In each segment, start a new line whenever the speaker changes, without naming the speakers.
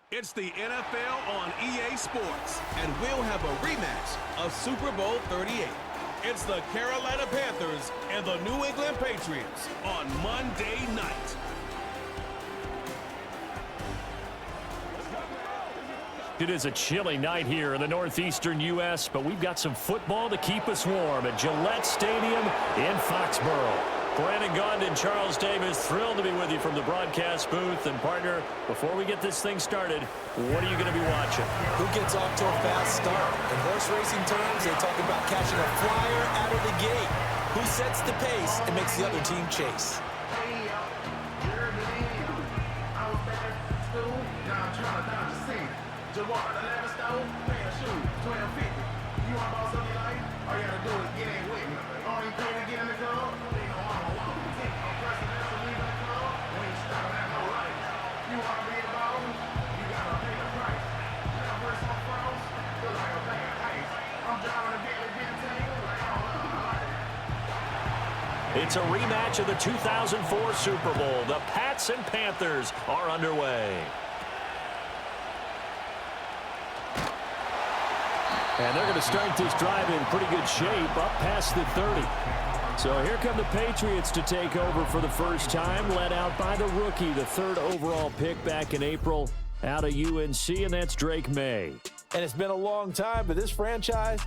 It's the NFL on EA Sports, and we'll have a rematch of Super Bowl 38. It's the Carolina Panthers and the New England Patriots on Monday night.
It is a chilly night here in the northeastern U.S., but we've got some football to keep us warm at Gillette Stadium in Foxborough. Brandon Gaudin and Charles Davis, thrilled to be with you from the broadcast booth. And, partner, before we get this thing started, what are you going to be watching?
Who gets off to a fast start? In horse racing terms, they talk about catching a flyer out of the gate. Who sets the pace and makes the other team chase?
It's a rematch of the 2004 Super Bowl. The Pats and Panthers are underway. And they're going to start this drive in pretty good shape, up past the 30. So here come the Patriots to take over for the first time, led out by the rookie, the third overall pick back in April out of UNC, and that's Drake May.
And it's been a long time, but this franchise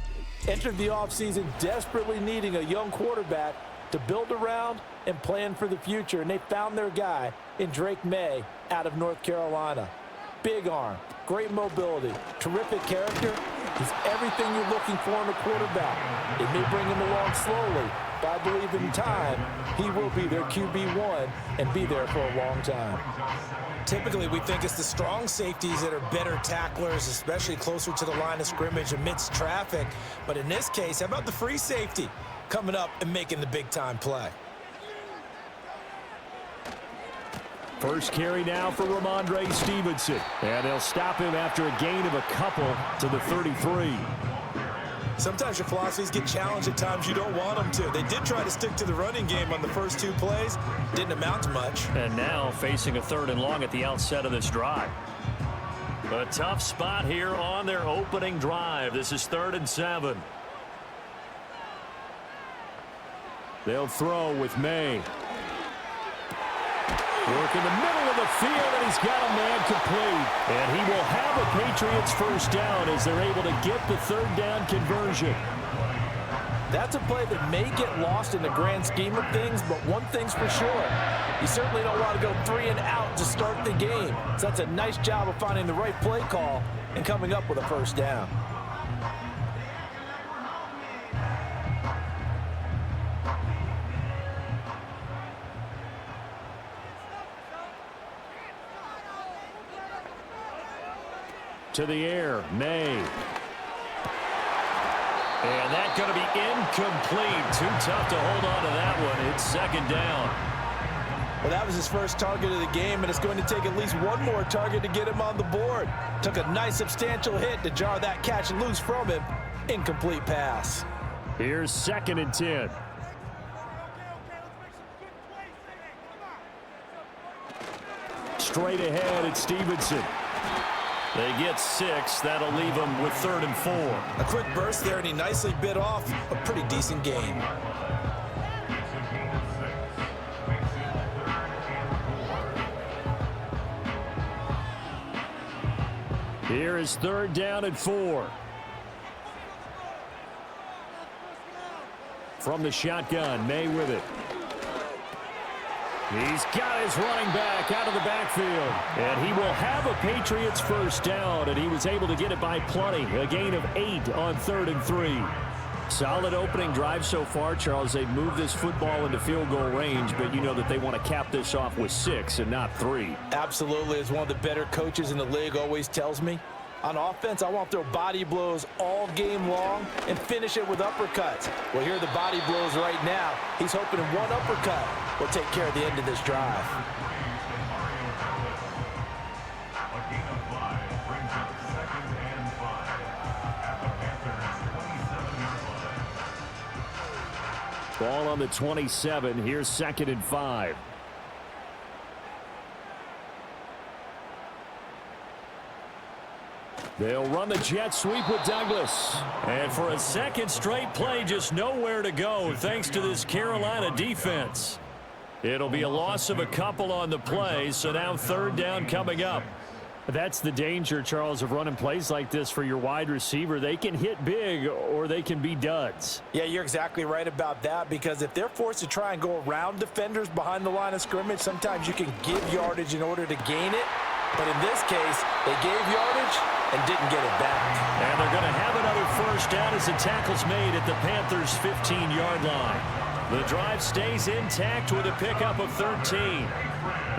entered the offseason desperately needing a young quarterback to build around and plan for the future. And they found their guy in Drake May out of North Carolina. Big arm, great mobility, terrific character. He's everything you're looking for in a quarterback. It may bring him along slowly, but I believe in time he will be their QB1 and be there for a long time. Typically, we think it's the strong safeties that are better tacklers, especially closer to the line of scrimmage amidst traffic. But in this case, how about the free safety coming up and making the big-time play?
First carry now for Ramondre Stevenson. And they'll stop him after a gain of a couple to the 33.
Sometimes your philosophies get challenged at times you don't want them to. They did try to stick to the running game on the first two plays. Didn't amount to much.
And now facing a 3rd and long at the outset of this drive. A tough spot here on their opening drive. This is 3rd and 7. They'll throw with May. Work in the middle of the field, and he's got a man complete. And he will have a Patriots first down as they're able to get the 3rd down conversion.
That's a play that may get lost in the grand scheme of things, but one thing's for sure. You certainly don't want to go 3 and out to start the game. So that's a nice job of finding the right play call and coming up with a first down.
To the air, May. And that's going to be incomplete. Too tough to hold on to that one. It's 2nd down.
Well, that was his first target of the game, and it's going to take at least one more target to get him on the board. Took a nice substantial hit to jar that catch loose from him. Incomplete pass.
Here's 2nd and 10. Straight ahead, it's Stevenson. They get 6. That'll leave them with 3rd and 4.
A quick burst there, and he nicely bit off a pretty decent gain.
Here is 3rd down and 4. From the shotgun, May with it. He's got his running back out of the backfield. And he will have a Patriots first down, and he was able to get it by plenty. A gain of 8 on 3rd and 3. Solid opening drive so far, Charles. They've moved this football into field goal range, but you know that they want to cap this off with 6 and not 3.
Absolutely. As one of the better coaches in the league always tells me, on offense, I want to throw body blows all game long and finish it with uppercuts. Well, here are the body blows right now. He's hoping one uppercut will take care of the end of this drive.
Ball on the 27. Here's 2nd and 5. They'll run the jet sweep with Douglas. And for a second straight play, just nowhere to go thanks to this Carolina defense. It'll be a loss of a couple on the play, so now third down coming up. That's the danger, Charles, of running plays like this for your wide receiver. They can hit big or they can be duds.
Yeah, you're exactly right about that, because if they're forced to try and go around defenders behind the line of scrimmage, sometimes you can give yardage in order to gain it. But in this case, they gave yardage and didn't get it back.
And they're going to have another first down as the tackle's made at the Panthers' 15-yard line. The drive stays intact with a pickup of 13.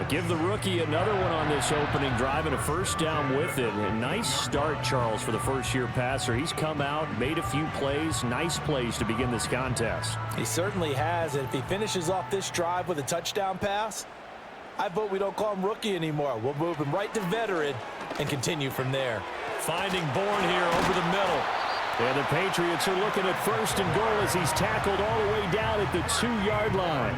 Give the rookie another one on this opening drive and a first down with it. A nice start, Charles, for the first-year passer. He's come out, made a few plays, nice plays to begin this contest.
He certainly has, and if he finishes off this drive with a touchdown pass, I vote we don't call him rookie anymore. We'll move him right to veteran and continue from there.
Finding Bourne here over the middle. And the Patriots are looking at first and goal as he's tackled all the way down at the 2-yard line.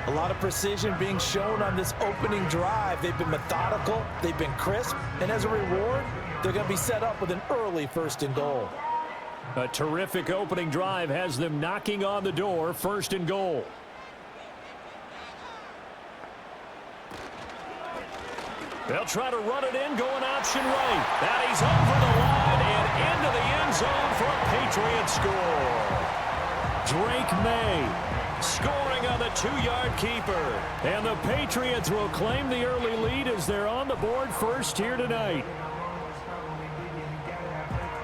A lot of precision being shown on this opening drive. They've been methodical, they've been crisp, and as a reward, they're going to be set up with an early first and goal.
A terrific opening drive has them knocking on the door, first and goal. They'll try to run it in, going option right. And he's over the line and into the end zone for a Patriot score. Drake May scoring on the 2-yard keeper. And the Patriots will claim the early lead as they're on the board first here tonight.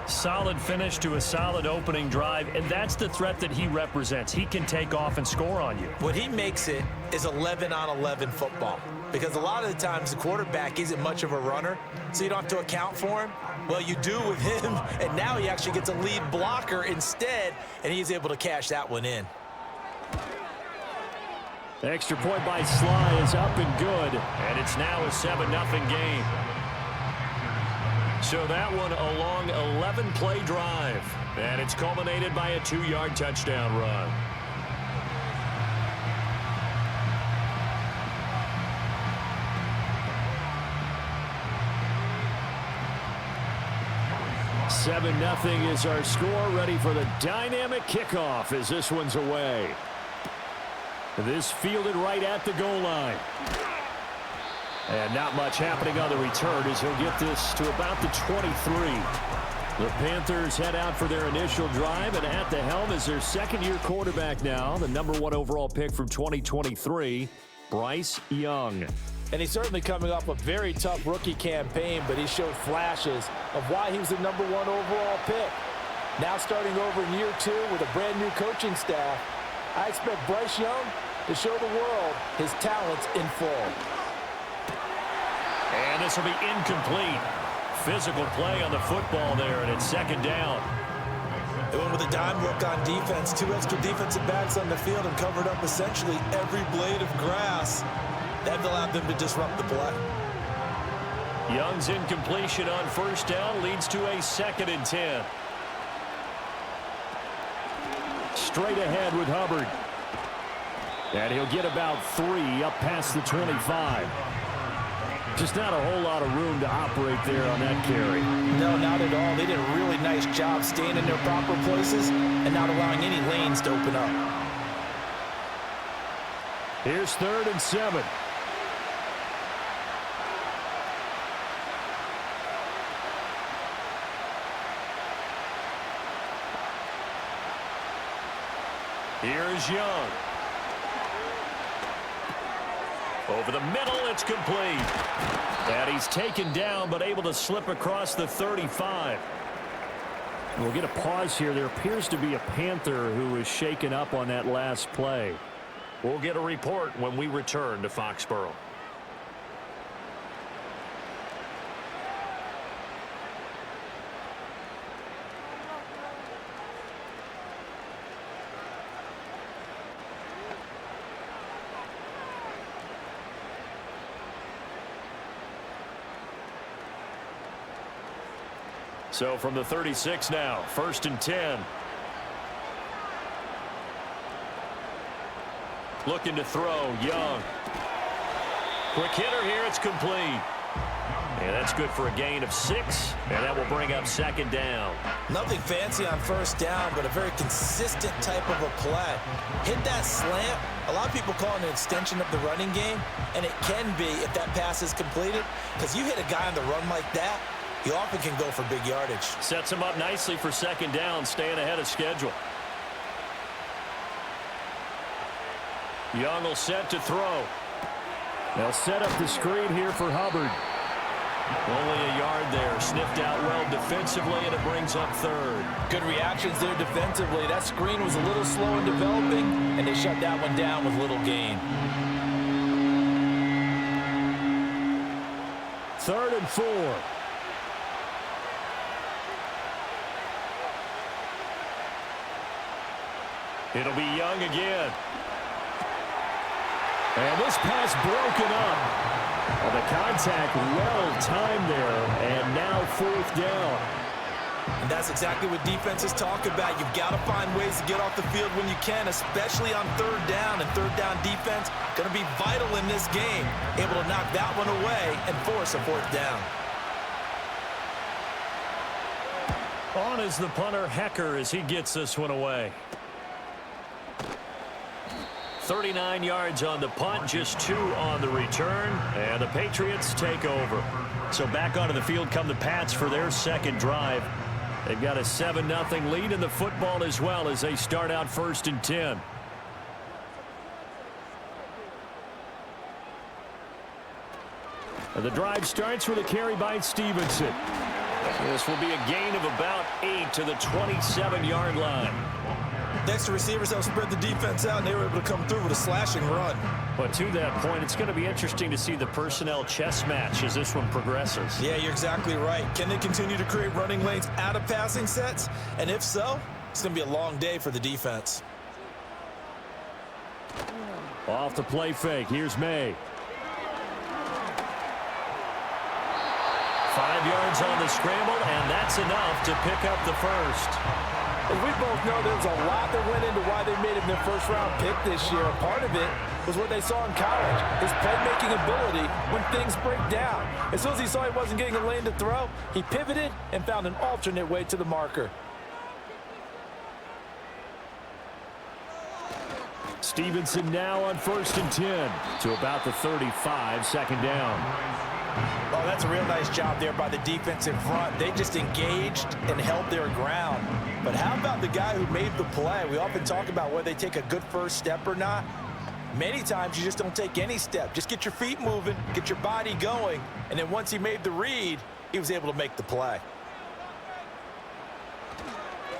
Solid finish to a solid opening drive, and that's the threat that he represents. He can take off and score on you.
What he makes it is 11-on-11 football, because a lot of the times the quarterback isn't much of a runner, so you don't have to account for him. Well, you do with him, and now he actually gets a lead blocker instead, and he's able to cash that one in.
The extra point by Sly is up and good, and it's now a 7-0 game. So that one a long 11-play drive, and it's culminated by a 2-yard touchdown run. Seven 0 is our score, ready for the dynamic kickoff as this one's away. This fielded right at the goal line. And not much happening on the return as he'll get this to about the 23. The Panthers head out for their initial drive, and at the helm is their second-year quarterback now, the #1 overall pick from 2023, Bryce Young.
And he's certainly coming off a very tough rookie campaign, but he showed flashes of why he was the #1 overall pick. Now starting over in year 2 with a brand-new coaching staff, I expect Bryce Young to show the world his talents in full.
And this will be incomplete. Physical play on the football there, and it's second down.
They went with a dime look on defense. 2 extra defensive backs on the field and covered up essentially every blade of grass. That allowed them to disrupt the play.
Young's incompletion on first down leads to a 2nd and 10. Straight ahead with Hubbard. And he'll get about 3 up past the 25. Just not a whole lot of room to operate there on that carry.
No, not at all. They did a really nice job staying in their proper places and not allowing any lanes to open up.
Here's 3rd and 7. Here's Young. Over the middle, it's complete. And he's taken down, but able to slip across the 35. We'll get a pause here. There appears to be a Panther who was shaken up on that last play. We'll get a report when we return to Foxborough. So from the 36 now, 1st and 10. Looking to throw, Young. Quick hitter here, it's complete. And that's good for a gain of 6, and that will bring up second down.
Nothing fancy on first down, but a very consistent type of a play. Hit that slant. A lot of people call it an extension of the running game, and it can be if that pass is completed, because you hit a guy on the run like that, you often can go for big yardage.
Sets him up nicely for second down, staying ahead of schedule. Young will set to throw. They'll set up the screen here for Hubbard. Only a yard there. Sniffed out well defensively, and it brings up third.
Good reactions there defensively. That screen was a little slow in developing, and they shut that one down with little gain.
3rd and 4. It'll be Young again. And this pass broken up. Well, the contact well-timed there, and now 4th down.
And that's exactly what defenses talk about. You've got to find ways to get off the field when you can, especially on 3rd down. And 3rd down defense going to be vital in this game. Able to knock that one away and force a 4th down.
On is the punter, Hecker, as he gets this one away. 39 yards on the punt, just 2 on the return, and the Patriots take over. So back onto the field come the Pats for their second drive. They've got a 7-0 lead in the football as well as they start out 1st and 10. And the drive starts with a carry by Stevenson. This will be a gain of about 8 to the 27-yard line.
Next to receivers help spread the defense out, and they were able to come through with a slashing run.
But to that point, it's going to be interesting to see the personnel chess match as this one progresses.
Yeah, you're exactly right. Can they continue to create running lanes out of passing sets? And if so, it's going to be a long day for the defense.
Off the play fake, here's May. 5 yards on the scramble, and that's enough to pick up the first.
As we both know, there's a lot that went into why they made him their first-round pick this year. Part of it was what they saw in college, his playmaking ability when things break down. As soon as he saw he wasn't getting a lane to throw, he pivoted and found an alternate way to the marker.
Stevenson now on 1st and 10 to about the 35, second down.
Oh, that's a real nice job there by the defensive front. They just engaged and held their ground. But how about the guy who made the play? We often talk about whether they take a good first step or not. Many times you just don't take any step. Just get your feet moving, get your body going, and then once he made the read, he was able to make the play.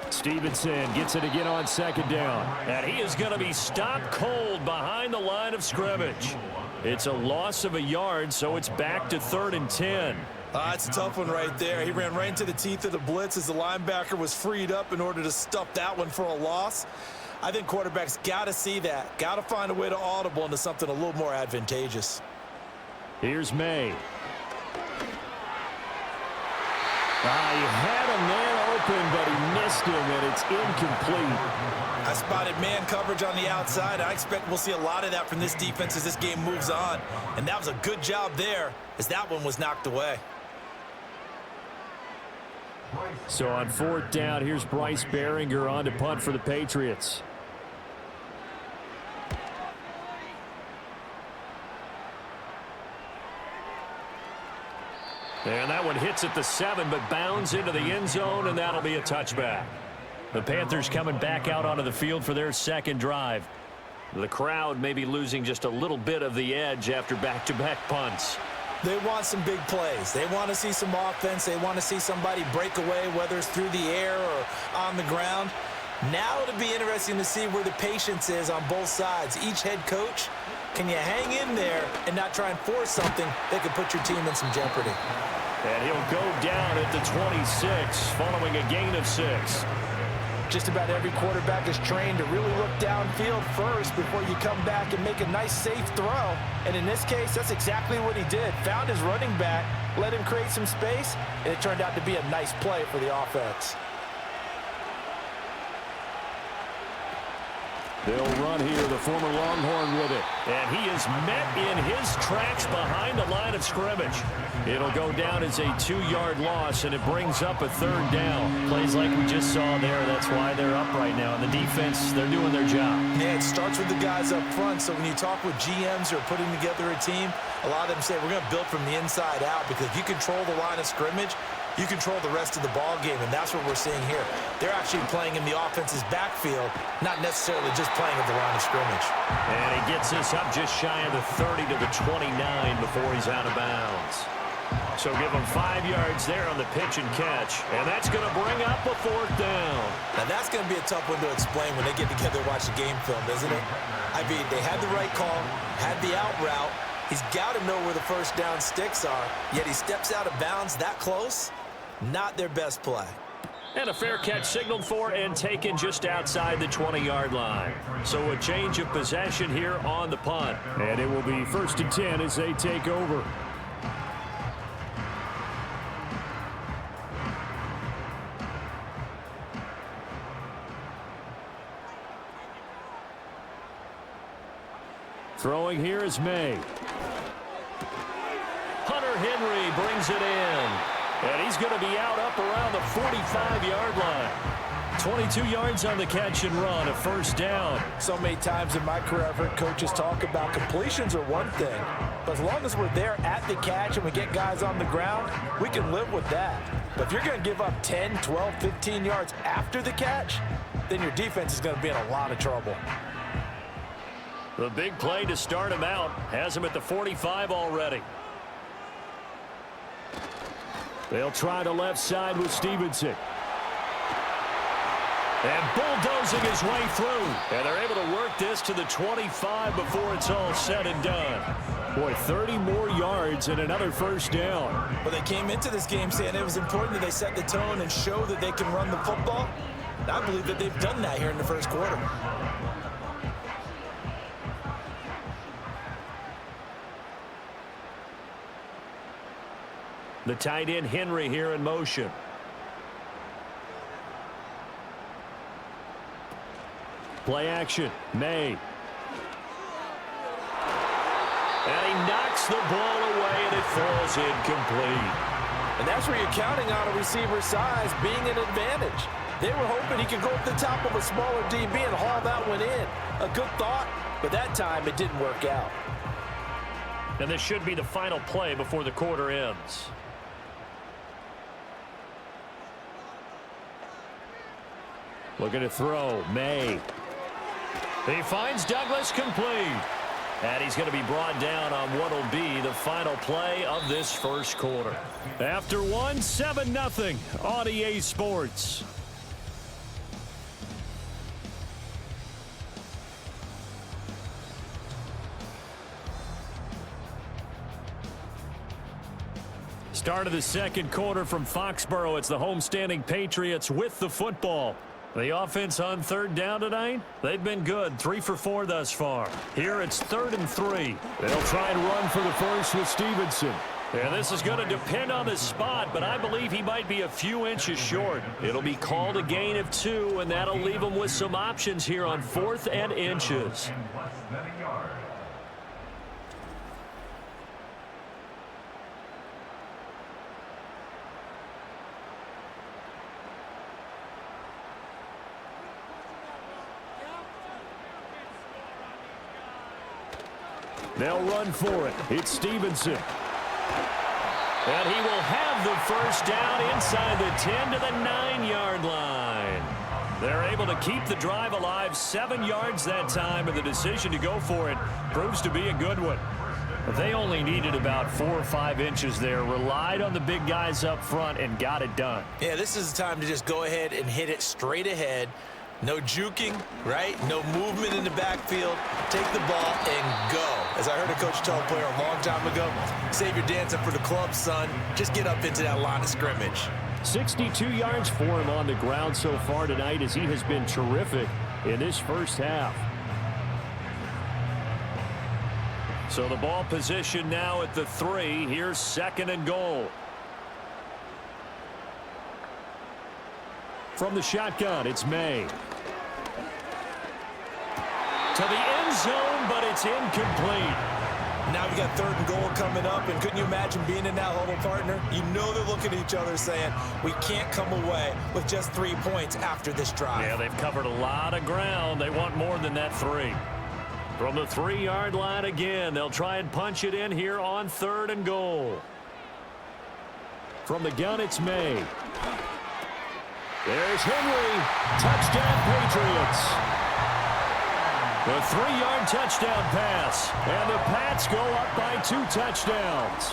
Stevenson gets it again on second down. And he is going to be stopped cold behind the line of scrimmage. It's a loss of a yard, so it's back to 3rd and 10.
It's a tough one right there. He ran right into the teeth of the blitz as the linebacker was freed up in order to stuff that one for a loss. I think quarterbacks got to see that. Got to find a way to audible into something a little more advantageous.
Here's May. He had a man open, but he missed him, and it's incomplete.
I spotted man coverage on the outside. I expect we'll see a lot of that from this defense as this game moves on. And that was a good job there as that one was knocked away.
So on 4th down, here's Bryce Behringer on to punt for the Patriots. And that one hits at the 7, but bounds into the end zone, and that'll be a touchback. The Panthers coming back out onto the field for their second drive. The crowd may be losing just a little bit of the edge after back-to-back punts.
They want some big plays. They want to see some offense. They want to see somebody break away, whether it's through the air or on the ground. Now it'll be interesting to see where the patience is on both sides. Each head coach, can you hang in there and not try and force something that could put your team in some jeopardy?
And he'll go down at the 26, following a gain of 6.
Just about every quarterback is trained to really look downfield first before you come back and make a nice, safe throw. And in this case, that's exactly what he did. Found his running back, let him create some space, and it turned out to be a nice play for the offense.
They'll run here, the former Longhorn with it. And he is met in his tracks behind the line of scrimmage. It'll go down as a 2-yard loss, and it brings up a 3rd down. Plays like we just saw there. That's why they're up right now. And the defense, they're doing their job.
Yeah, it starts with the guys up front. So when you talk with GMs who are putting together a team, a lot of them say we're going to build from the inside out, because if you control the line of scrimmage, you control the rest of the ball game, and that's what we're seeing here. They're actually playing in the offense's backfield, not necessarily just playing at the line of scrimmage.
And he gets us up just shy of the 30 to the 29 before he's out of bounds. So give him 5 yards there on the pitch and catch, and that's going to bring up a 4th down.
Now that's going to be a tough one to explain when they get together and watch the game film, isn't it? I mean, they had the right call, had the out route. He's got to know where the first down sticks are, yet he steps out of bounds that close. Not their best play.
And a fair catch signaled for and taken just outside the 20-yard line. So a change of possession here on the punt. And it will be 1st and 10 as they take over. Throwing here is May. Hunter Henry brings it in. And he's going to be out up around the 45-yard line. 22 yards on the catch and run, a 1st down.
So many times in my career, I've heard coaches talk about completions are one thing, but as long as we're there at the catch and we get guys on the ground, we can live with that. But if you're going to give up 10, 12, 15 yards after the catch, then your defense is going to be in a lot of trouble.
The big play to start him out has him at the 45 already. They'll try the left side with Stevenson. And bulldozing his way through. And they're able to work this to the 25 before it's all said and done. Boy, 30 more yards and another 1st down.
But they came into this game saying it was important that they set the tone and show that they can run the football. I believe that they've done that here in the 1st quarter.
The tight end Henry here in motion. Play action, May. And he knocks the ball away, and it falls incomplete.
And that's where you're counting on a receiver's size being an advantage. They were hoping he could go up the top of a smaller DB and haul that one in. A good thought, but that time it didn't work out.
And this should be the final play before the quarter ends. Looking to throw, May. He finds Douglas complete. And he's going to be brought down on what will be the final play of this 1st quarter. After one, 7-0 on EA Sports. Start of the 2nd quarter from Foxborough. It's the homestanding Patriots with the football. The offense on 3rd down tonight, they've been good. 3 for 4 thus far. Here it's 3rd and 3. They'll try and run for the 1st with Stevenson. And this is going to depend on the spot, but I believe he might be a few inches short. It'll be called a gain of 2, and that'll leave him with some options here on 4th and inches. They'll run for it. It's Stevenson. And he will have the 1st down inside the 10 to the 9-yard line. They're able to keep the drive alive, 7 yards that time, and the decision to go for it proves to be a good one. They only needed about 4 or 5 inches there, relied on the big guys up front, and got it done.
Yeah, this is the time to just go ahead and hit it straight ahead. No juking, right? No movement in the backfield. Take the ball and go. As I heard a coach tell a player a long time ago, save your dancing for the club, son. Just get up into that line of scrimmage.
62 yards for him on the ground so far tonight, as he has been terrific in this 1st half. So the ball position now at the 3. Here's 2nd and goal. From the shotgun, it's May. To the end zone, but it's incomplete.
Now we got 3rd and goal coming up, and couldn't you imagine being in that huddle, partner? You know they're looking at each other saying, we can't come away with just 3 points after this drive.
Yeah, they've covered a lot of ground. They want more than that 3. From the 3-yard line again, they'll try and punch it in here on 3rd and goal. From the gun, it's May. There's Henry. Touchdown, Patriots. The 3-yard touchdown pass, and the Pats go up by 2 touchdowns.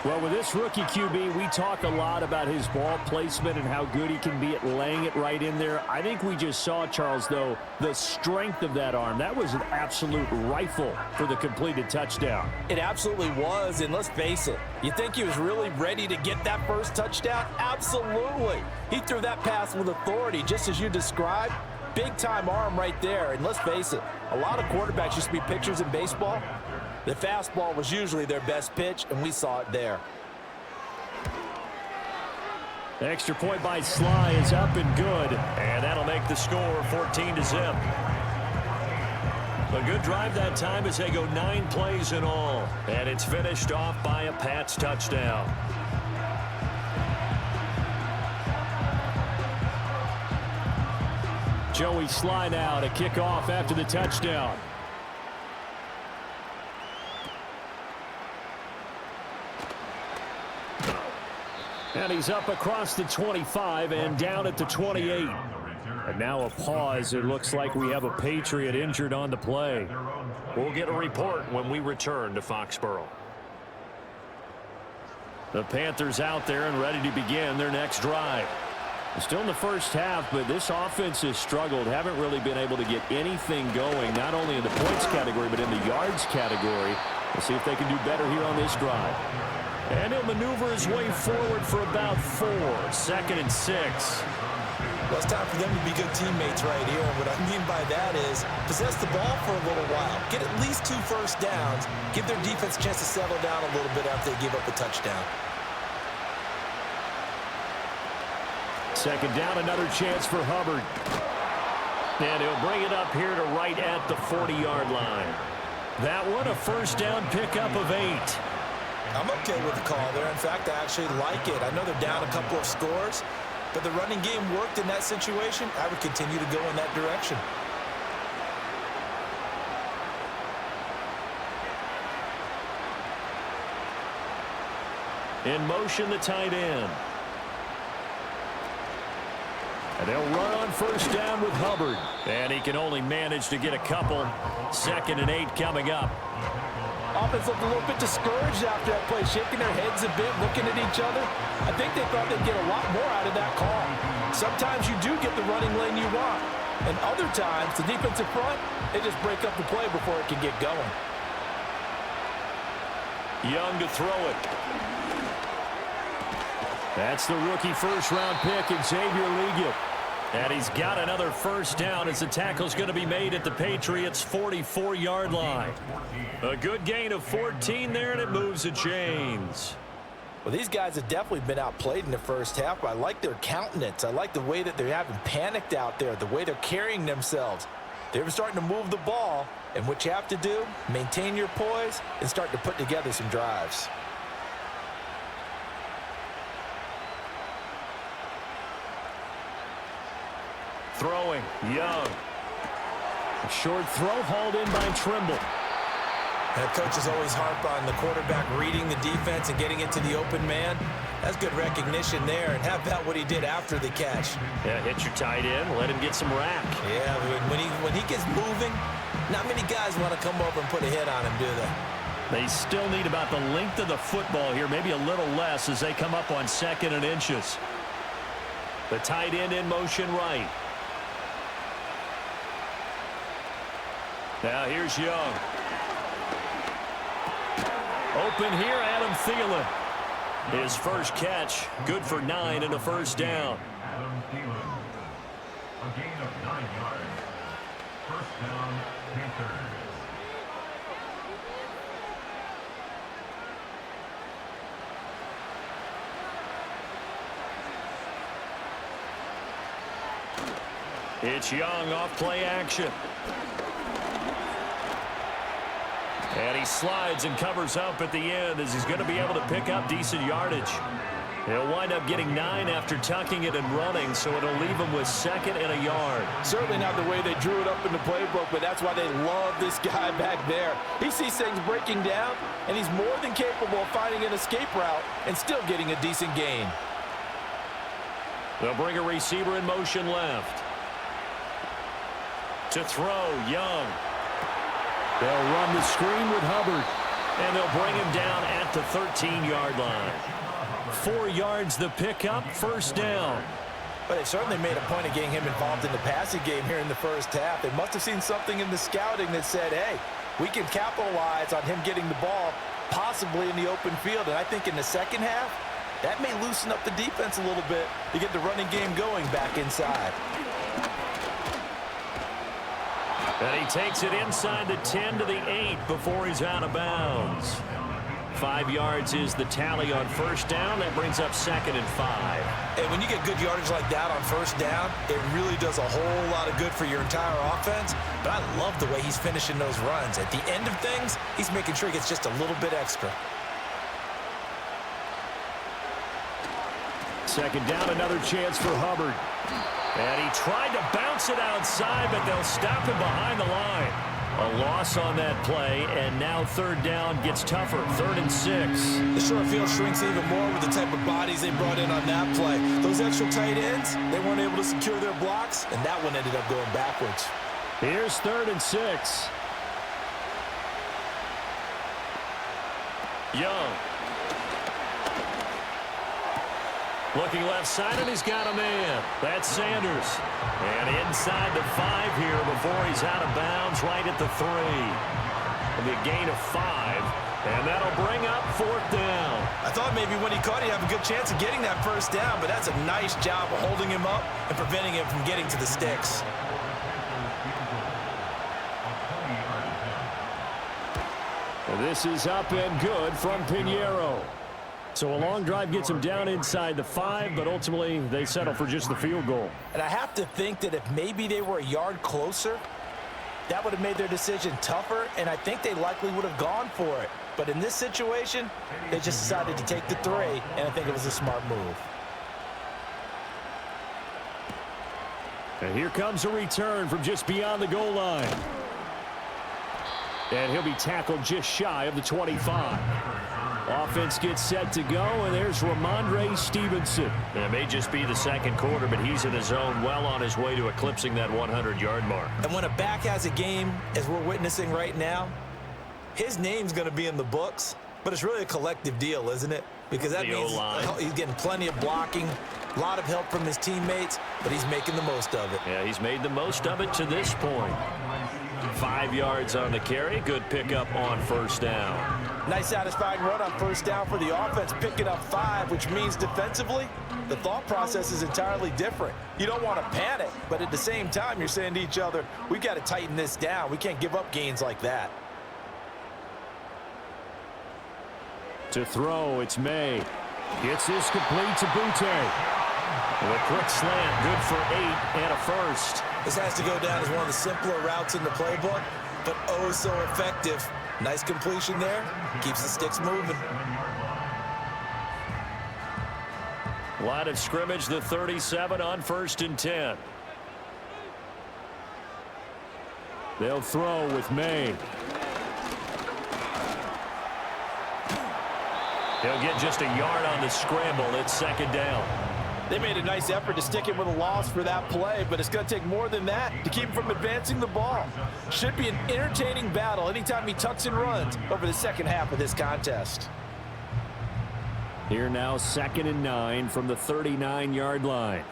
Well, with this rookie QB, we talk a lot about his ball placement and how good he can be at laying it right in there. I think we just saw, Charles, though, the strength of that arm. That was an absolute rifle for the completed touchdown.
It absolutely was, and let's face it, you think he was really ready to get that first touchdown? Absolutely. He threw that pass with authority, just as you described. Big-time arm right there, and let's face it, a lot of quarterbacks used to be pitchers in baseball. The fastball was usually their best pitch, and we saw it there.
The extra point by Sly is up and good, and that'll make the score 14-0. A good drive that time as they go 9 plays in all, and it's finished off by a Pats touchdown. Joey Sly now to kick off after the touchdown. And he's up across the 25 and down at the 28. And now a pause. It looks like we have a Patriot injured on the play. We'll get a report when we return to Foxborough. The Panthers out there and ready to begin their next drive. Still in the first half, but this offense has struggled. Haven't really been able to get anything going, not only in the points category, but in the yards category. We'll see if they can do better here on this drive. And he'll maneuver his way forward for about 4. 2nd and 6.
Well, it's time for them to be good teammates right here. And what I mean by that is possess the ball for a little while. Get at least 2 first downs. Give their defense a chance to settle down a little bit after they give up a touchdown.
2nd down, another chance for Hubbard. And he'll bring it up here to right at the 40-yard line. That one a first down pickup of 8.
I'm okay with the call there. In fact, I actually like it. I know they're down a couple of scores, but the running game worked in that situation. I would continue to go in that direction.
In motion, the tight end. And they'll run on first down with Hubbard. And he can only manage to get a couple. 2nd and 8 coming up.
Offense looked a little bit discouraged after that play, shaking their heads a bit, looking at each other. I think they thought they'd get a lot more out of that call. Sometimes you do get the running lane you want. And other times, the defensive front, they just break up the play before it can get going.
Young to throw it. That's the rookie first-round pick, Xavier Leggett. And he's got another first down as the tackle's going to be made at the Patriots' 44-yard line. A good gain of 14 there, and it moves the chains.
Well, these guys have definitely been outplayed in the first half, but I like their countenance. I like the way that they're having panicked out there, the way they're carrying themselves. They're starting to move the ball, and what you have to do, maintain your poise and start to put together some drives.
Throwing, Young. A short throw hauled in by Trimble.
And coaches always harp on the quarterback reading the defense and getting into the open man. That's good recognition there. And how about what he did after the catch?
Yeah, hit your tight end, let him get some rack.
Yeah, when he gets moving, not many guys want to come over and put a hit on him, do they?
They still need about the length of the football here, maybe a little less as they come up on 2nd and inches. The tight end in motion right. Now here's Young. Open here, Adam Thielen. His first catch, good for 9 and a first down.
Adam Thielen, a gain of 9 yards. First down, Panthers.
It's Young off play action. And he slides and covers up at the end as he's going to be able to pick up decent yardage. He'll wind up getting 9 after tucking it and running, so it'll leave him with 2nd and a yard.
Certainly not the way they drew it up in the playbook, but that's why they love this guy back there. He sees things breaking down, and he's more than capable of finding an escape route and still getting a decent gain.
They'll bring a receiver in motion left. To throw, Young. They'll run the screen with Hubbard. And they'll bring him down at the 13-yard line. 4 yards the pickup, first down.
But they certainly made a point of getting him involved in the passing game here in the first half. They must have seen something in the scouting that said, hey, we can capitalize on him getting the ball, possibly in the open field. And I think in the second half, that may loosen up the defense a little bit to get the running game going back inside.
And he takes it inside the 10 to the 8 before he's out of bounds. 5 yards is the tally on first down. That brings up 2nd and 5.
And when you get good yardage like that on first down, it really does a whole lot of good for your entire offense. But I love the way he's finishing those runs. At the end of things, he's making sure he gets just a little bit extra.
2nd down, another chance for Hubbard. And he tried to bounce it outside, but they'll stop him behind the line. A loss on that play, and now 3rd down gets tougher. 3rd and 6.
The short field shrinks even more with the type of bodies they brought in on that play. Those extra tight ends, they weren't able to secure their blocks, and that one ended up going backwards.
Here's 3rd and 6. Young. Looking left side, and he's got a man. That's Sanders. And inside the 5 here before he's out of bounds, right at the 3. It'll be a gain of 5, and that'll bring up 4th down.
I thought maybe when he caught it, he'd have a good chance of getting that first down, but that's a nice job of holding him up and preventing him from getting to the sticks.
Well, this is up and good from Pinheiro. So a long drive gets him down inside the 5, but ultimately they settle for just the field goal.
And I have to think that if maybe they were a yard closer, that would have made their decision tougher, and I think they likely would have gone for it. But in this situation, they just decided to take the 3, and I think it was a smart move.
And here comes a return from just beyond the goal line. And he'll be tackled just shy of the 25. Offense gets set to go, and there's Ramondre Stevenson. It may just be the 2nd quarter, but he's in his zone, well on his way to eclipsing that 100-yard mark.
And when a back has a game, as we're witnessing right now, his name's going to be in the books, but it's really a collective deal, isn't it? Because that means he's getting plenty of blocking, a lot of help from his teammates, but he's making the most of it.
Yeah, he's made the most of it to this point. 5 yards on the carry. Good pickup on first down.
Nice satisfying run on first down for the offense, picking up 5, which means defensively, the thought process is entirely different. You don't want to panic, but at the same time, you're saying to each other, we got to tighten this down. We can't give up gains like that.
To throw, it's May. Gets this complete to Butte. With a quick slant, good for 8 and a first.
This has to go down as one of the simpler routes in the playbook, but oh so effective. Nice completion there. Keeps the sticks moving.
Line of scrimmage, the 37 on 1st and 10. They'll throw with May. He'll get just a yard on the scramble. It's 2nd down.
They made a nice effort to stick him with a loss for that play, but it's going to take more than that to keep him from advancing the ball. Should be an entertaining battle anytime he tucks and runs over the second half of this contest.
Here now, 2nd and 9 from the 39-yard line.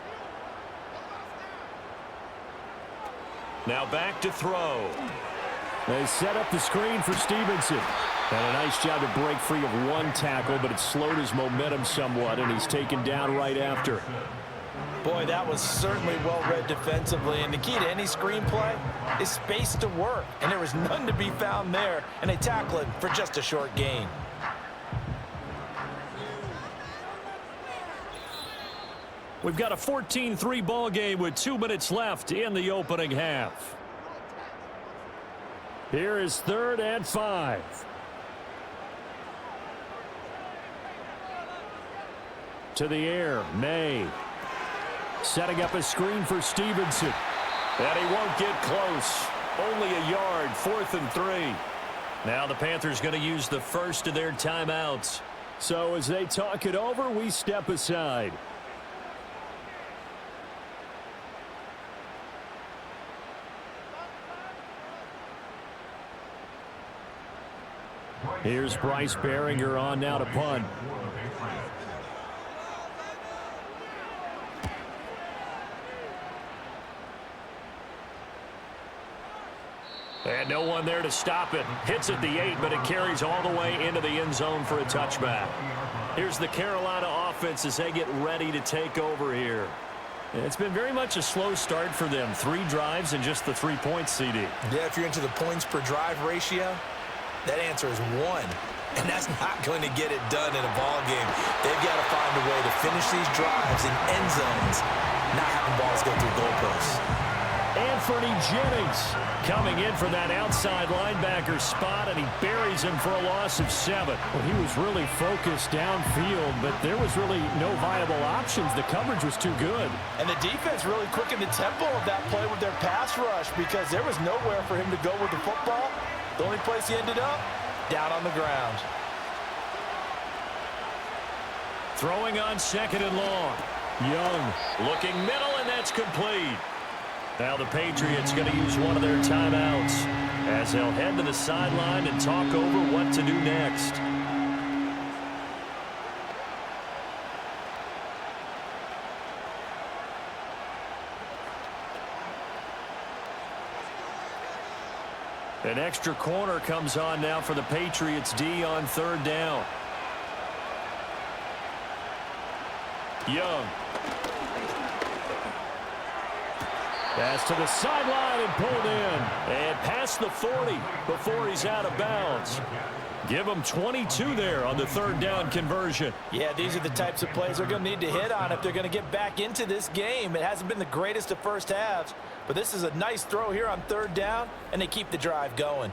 Now back to throw. They set up the screen for Stevenson. And a nice job to break free of one tackle, but it slowed his momentum somewhat, and he's taken down right after.
Boy, that was certainly well-read defensively, and the key to any screenplay is space to work, and there was none to be found there, and they tackle him for just a short gain.
We've got a 14-3 ball game with 2 minutes left in the opening half. Here is 3rd and 5. To the air, May. Setting up a screen for Stevenson. And he won't get close. Only a yard, 4th and 3. Now the Panthers going to use the first of their timeouts. So as they talk it over, we step aside. Here's Bryce Behringer on now to punt. And no one there to stop it. Hits at the 8, but it carries all the way into the end zone for a touchback. Here's the Carolina offense as they get ready to take over here. It's been very much a slow start for them. 3 drives and just the 3 points, CD.
Yeah, if you're into the points per drive ratio, that answer is 1. And that's not going to get it done in a ball game. They've got to find a way to finish these drives in end zones, not having balls go through goalposts.
Anthony Jennings coming in for that outside linebacker spot, and he buries him for a loss of 7.
Well, he was really focused downfield, but there was really no viable options. The coverage was too good.
And the defense really quickened the tempo of that play with their pass rush because there was nowhere for him to go with the football. The only place he ended up, down on the ground.
Throwing on 2nd and long. Young looking middle, and that's complete. Now the Patriots going to use one of their timeouts as they'll head to the sideline and talk over what to do next. An extra corner comes on now for the Patriots D on 3rd down. Young. Pass to the sideline and pulled in. And past the 40 before he's out of bounds. Give him 22 there on the 3rd down conversion.
Yeah, these are the types of plays they're going to need to hit on if they're going to get back into this game. It hasn't been the greatest of first halves, but this is a nice throw here on 3rd down, and they keep the drive going.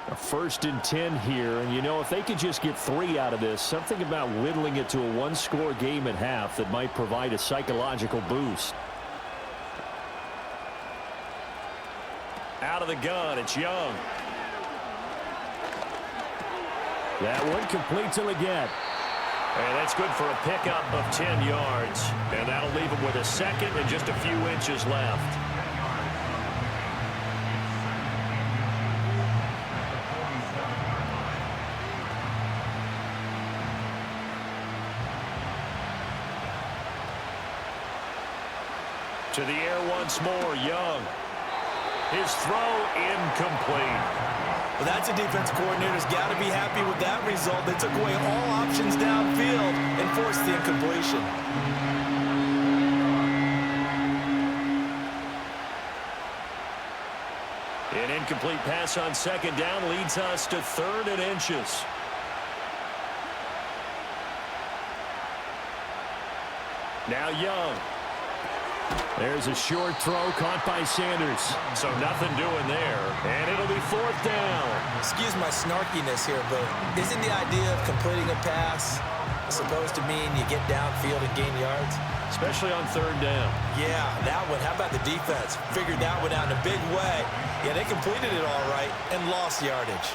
A 1st and 10 here, and you know, if they could just get 3 out of this, something about whittling it to a 1-score game at half that might provide a psychological boost. Out of the gun, it's Young. That one complete till again. And that's good for a pickup of 10 yards. And that'll leave him with a 2nd and just a few inches left. To the air once more, Young. His throw incomplete.
Well, that's a defense coordinator's got to be happy with that result. They took away all options downfield and forced the incompletion.
An incomplete pass on 2nd down leads us to 3rd and inches. Now Young. There's a short throw caught by Sanders. So nothing doing there. And it'll be 4th down.
Excuse my snarkiness here, but isn't the idea of completing a pass supposed to mean you get downfield and gain yards?
Especially on 3rd down.
Yeah, that one. How about the defense? Figured that one out in a big way. Yeah, they completed it all right and lost yardage.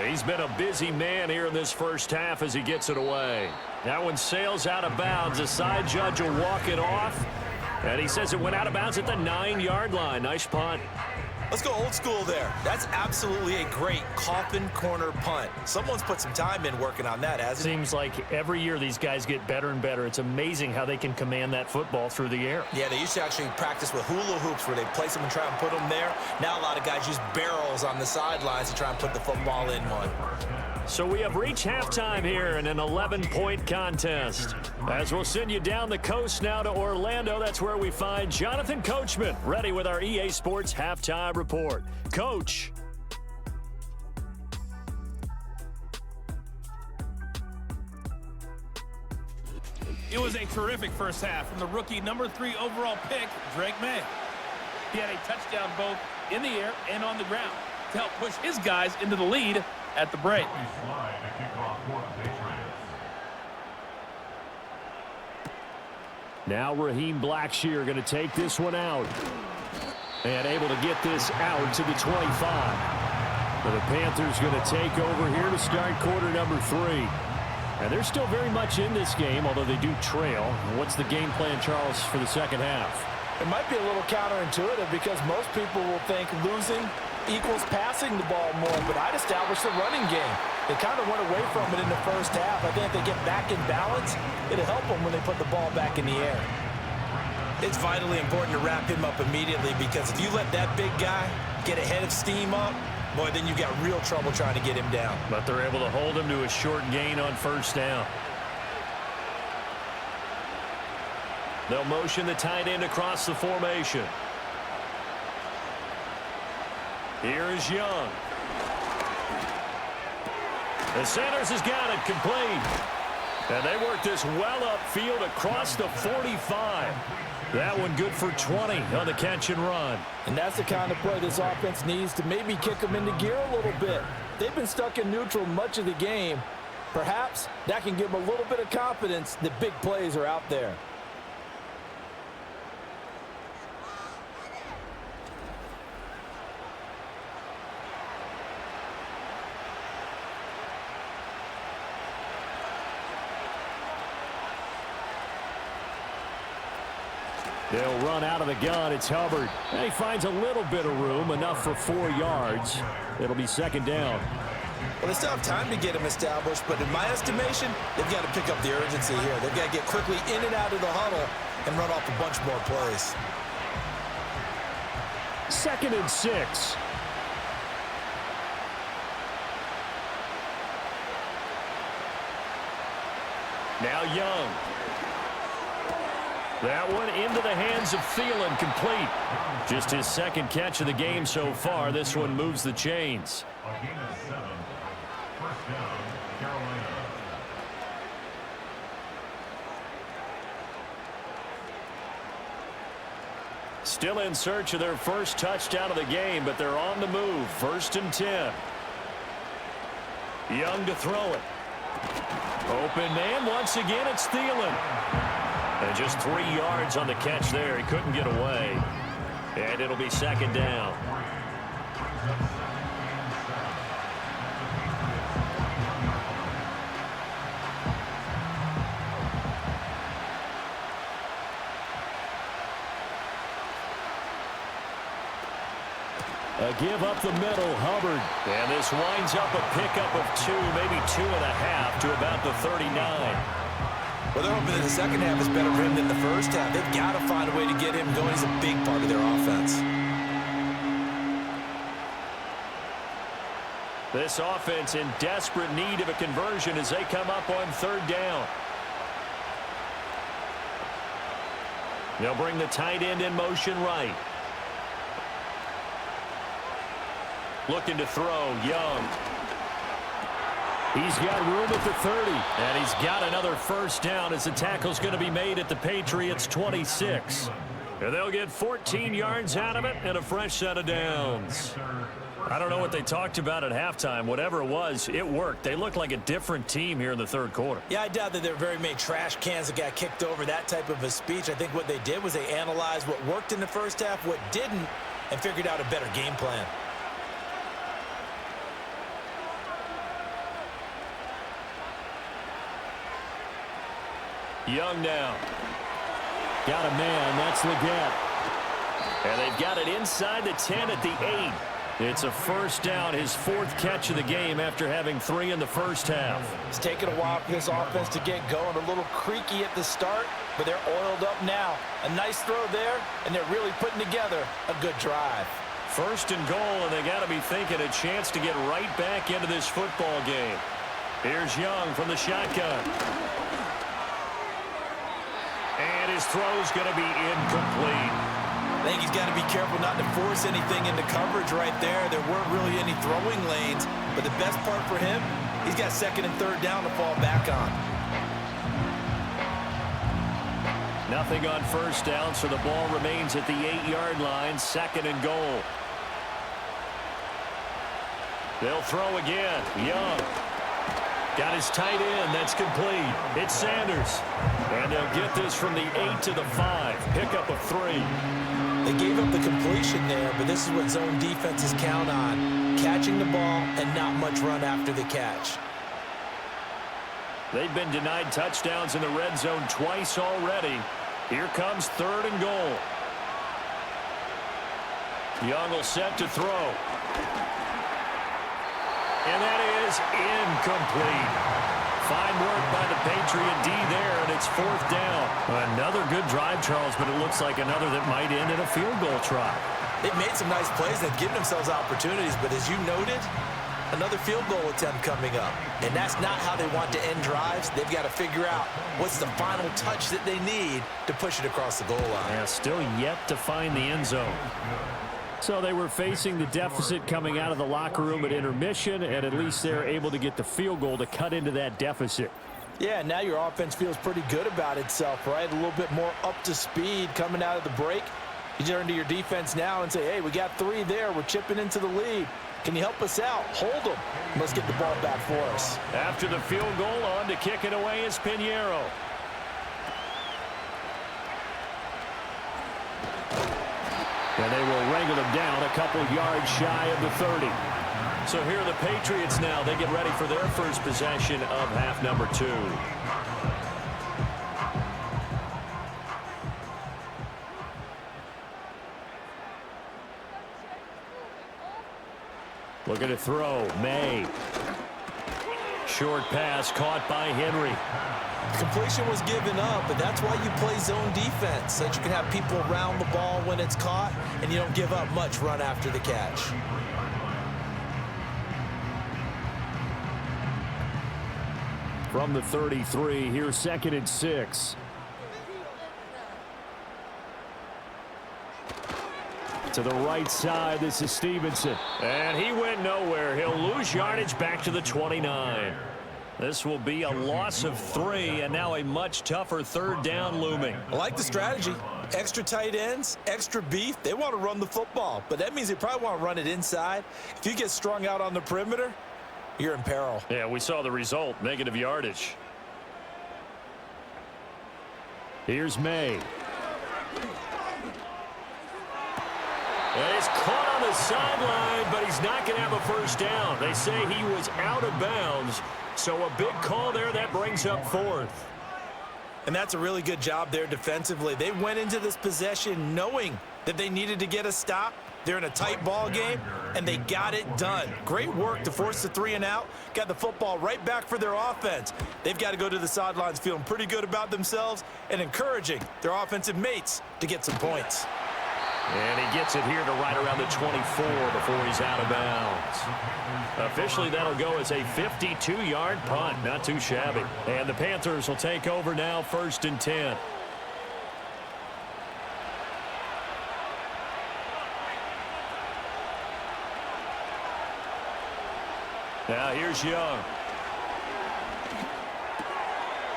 He's been a busy man here in this first half as he gets it away. That one sails out of bounds. The side judge will walk it off. And he says it went out of bounds at the 9-yard line. Nice punt.
Let's go old school there. That's absolutely a great coffin corner punt. Someone's put some time in working on that, hasn't it?
Seems like every year these guys get better and better. It's amazing how they can command that football through the air.
Yeah, they used to actually practice with hula hoops where they place them and try and put them there. Now a lot of guys use barrels on the sidelines to try and put the football in one.
So we have reached halftime here in an 11-point contest. As we'll send you down the coast now to Orlando, that's where we find Jonathan Coachman ready with our EA Sports Halftime Report. Coach.
It was a terrific first half from the rookie number 3 overall pick, Drake May. He had a touchdown both in the air and on the ground to help push his guys into the lead at the break.
Now Raheem Blackshear going to take this one out. And able to get this out to the 25. But the Panthers going to take over here to start quarter number 3. And they're still very much in this game, although they do trail. What's the game plan, Charles, for the second half?
It might be a little counterintuitive because most people will think losing equals passing the ball more, but I'd establish the running game. They kind of went away from it in the first half. I think if they get back in balance, it'll help them when they put the ball back in the air.
It's vitally important to wrap him up immediately because if you let that big guy get a head of steam up, boy, then you got real trouble trying to get him down.
But they're able to hold him to a short gain on first down. They'll motion the tight end across the formation. Here is Young. The Sanders has got it complete. And they work this well upfield across the 45. That one good for 20 on the catch and run.
And that's the kind of play this offense needs to maybe kick them into gear a little bit. They've been stuck in neutral much of the game. Perhaps that can give them a little bit of confidence that big plays are out there.
They'll run out of the gun. It's Hubbard. And he finds a little bit of room, enough for 4 yards. It'll be second down.
Well, they still have time to get him established, but in my estimation, they've got to pick up the urgency here. They've got to get quickly in and out of the huddle and run off a bunch more plays.
2nd and 6. Now Young. That one into the hands of Thielen, complete. Just his 2nd catch of the game so far. This one moves the chains.
A gain of 7. First down, Carolina.
Still in search of their first touchdown of the game, but they're on the move. 1st and 10. Young to throw it. Open man. Once again, it's Thielen. And just 3 yards on the catch there. He couldn't get away. And it'll be second down. A give up the middle, Hubbard. And this winds up a pickup of 2, maybe 2.5 to about the 39.
Well, they're hoping that the second half is better for him than the first half. They've got to find a way to get him going. He's a big part of their offense.
This offense in desperate need of a conversion as they come up on 3rd down. They'll bring the tight end in motion right. Looking to throw, Young. He's got room at the 30. And he's got another first down as the tackle's going to be made at the Patriots' 26. And they'll get 14 yards out of it and a fresh set of downs. I don't know what they talked about at halftime. Whatever it was, it worked. They looked like a different team here in the 3rd quarter.
Yeah, I doubt that there were very many trash cans that got kicked over, that type of a speech. I think what they did was they analyzed what worked in the first half, what didn't, and figured out a better game plan.
Young now. Got a man. That's Leggett. And they've got it inside the 10 at the 8. It's a first down, his 4th catch of the game after having 3 in the first half.
It's taken a while for this offense to get going. A little creaky at the start, but they're oiled up now. A nice throw there, and they're really putting together a good drive.
1st and goal, and they got to be thinking a chance to get right back into this football game. Here's Young from the shotgun. And his throw's going to be incomplete.
I think he's got to be careful not to force anything into coverage right there. There weren't really any throwing lanes, but the best part for him, he's got 2nd and 3rd down to fall back on.
Nothing on first down, so the ball remains at the 8-yard line, 2nd and goal. They'll throw again. Young. Got his tight end. That's complete. It's Sanders. And they'll get this from the 8 to the 5. Pickup of 3.
They gave up the completion there, but this is what zone defenses count on. Catching the ball and not much run after the catch.
They've been denied touchdowns in the red zone twice already. Here comes 3rd and goal. Young will set to throw. And that is incomplete. Fine work by the Patriot D there, and it's 4th down. Another good drive, Charles, but it looks like another that might end in a field goal try.
They've made some nice plays. They've given themselves opportunities, but as you noted, another field goal attempt coming up. And that's not how they want to end drives. They've got to figure out what's the final touch that they need to push it across the goal line.
Yeah, still yet to find the end zone. So they were facing the deficit coming out of the locker room at intermission, and at least they're able to get the field goal to cut into that deficit.
Yeah, now your offense feels pretty good about itself, right? A little bit more up to speed coming out of the break. You turn to your defense now and say, hey, we got 3 there. We're chipping into the lead. Can you help us out? Hold them. Let's get the ball back for us.
After the field goal, on to kick it away is Pinheiro. And they will wrangle them down a couple yards shy of the 30. So here are the Patriots now. They get ready for their first possession of half number 2. Looking to throw. May. Short pass caught by Henry.
Completion was given up, but that's why you play zone defense, so that you can have people around the ball when it's caught, and you don't give up much run after the catch.
From the 33, here's 2nd and 6. To the right side, this is Stevenson. And he went nowhere. He'll lose yardage back to the 29. This will be a loss of 3, and now a much tougher 3rd down looming.
I like the strategy. Extra tight ends, extra beef. They want to run the football, but that means they probably want to run it inside. If you get strung out on the perimeter, you're in peril.
Yeah, we saw the result, negative yardage. Here's May. And he's caught on the sideline, but he's not going to have a first down. They say he was out of bounds, so a big call there. That brings up 4th.
And that's a really good job there defensively. They went into this possession knowing that they needed to get a stop. They're in a tight ball game, and they got it done. Great work to force the 3 and out. Got the football right back for their offense. They've got to go to the sidelines feeling pretty good about themselves and encouraging their offensive mates to get some points.
And he gets it here to right around the 24 before he's out of bounds. Officially, that'll go as a 52-yard punt. Not too shabby. And the Panthers will take over now, 1st and 10. Now here's Young.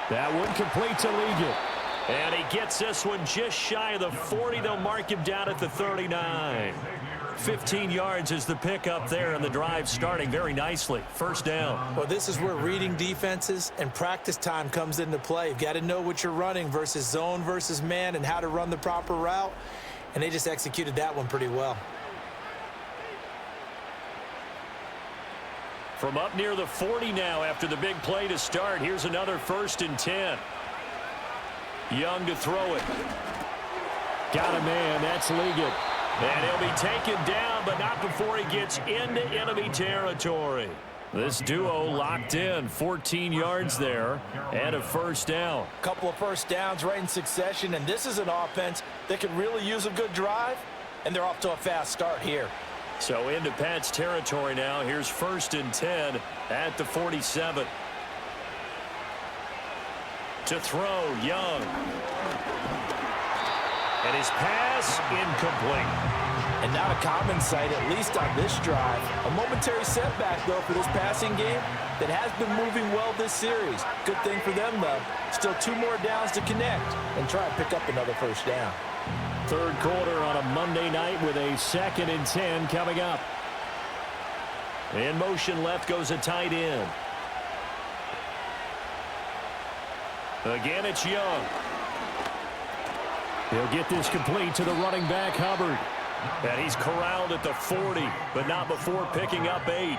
That one complete to Ligon. And he gets this one just shy of the 40. They'll mark him down at the 39. 15 yards is the pickup there, and the drive starting very nicely. 1st down.
Well, this is where reading defenses and practice time comes into play. You've got to know what you're running versus zone versus man and how to run the proper route. And they just executed that one pretty well.
From up near the 40 now after the big play to start. Here's another 1st and 10. Young to throw it. Got a man. That's Ligon. And he'll be taken down, but not before he gets into enemy territory. This duo locked in. 14 yards there and a 1st down.
Couple of first downs right in succession, and this is an offense that could really use a good drive, and they're off to a fast start here.
So into Pat's territory now. Here's 1st and 10 at the 47. To throw, Young. And his pass incomplete.
And not a common sight, at least on this drive. A momentary setback, though, for this passing game that has been moving well this series. Good thing for them, though. Still 2 more downs to connect and try and pick up another first down.
Third quarter on a Monday night with a 2nd and 10 coming up. In motion left goes a tight end. Again, it's Young.
He'll get this complete to the running back, Hubbard.
And he's corralled at the 40, but not before picking up 8.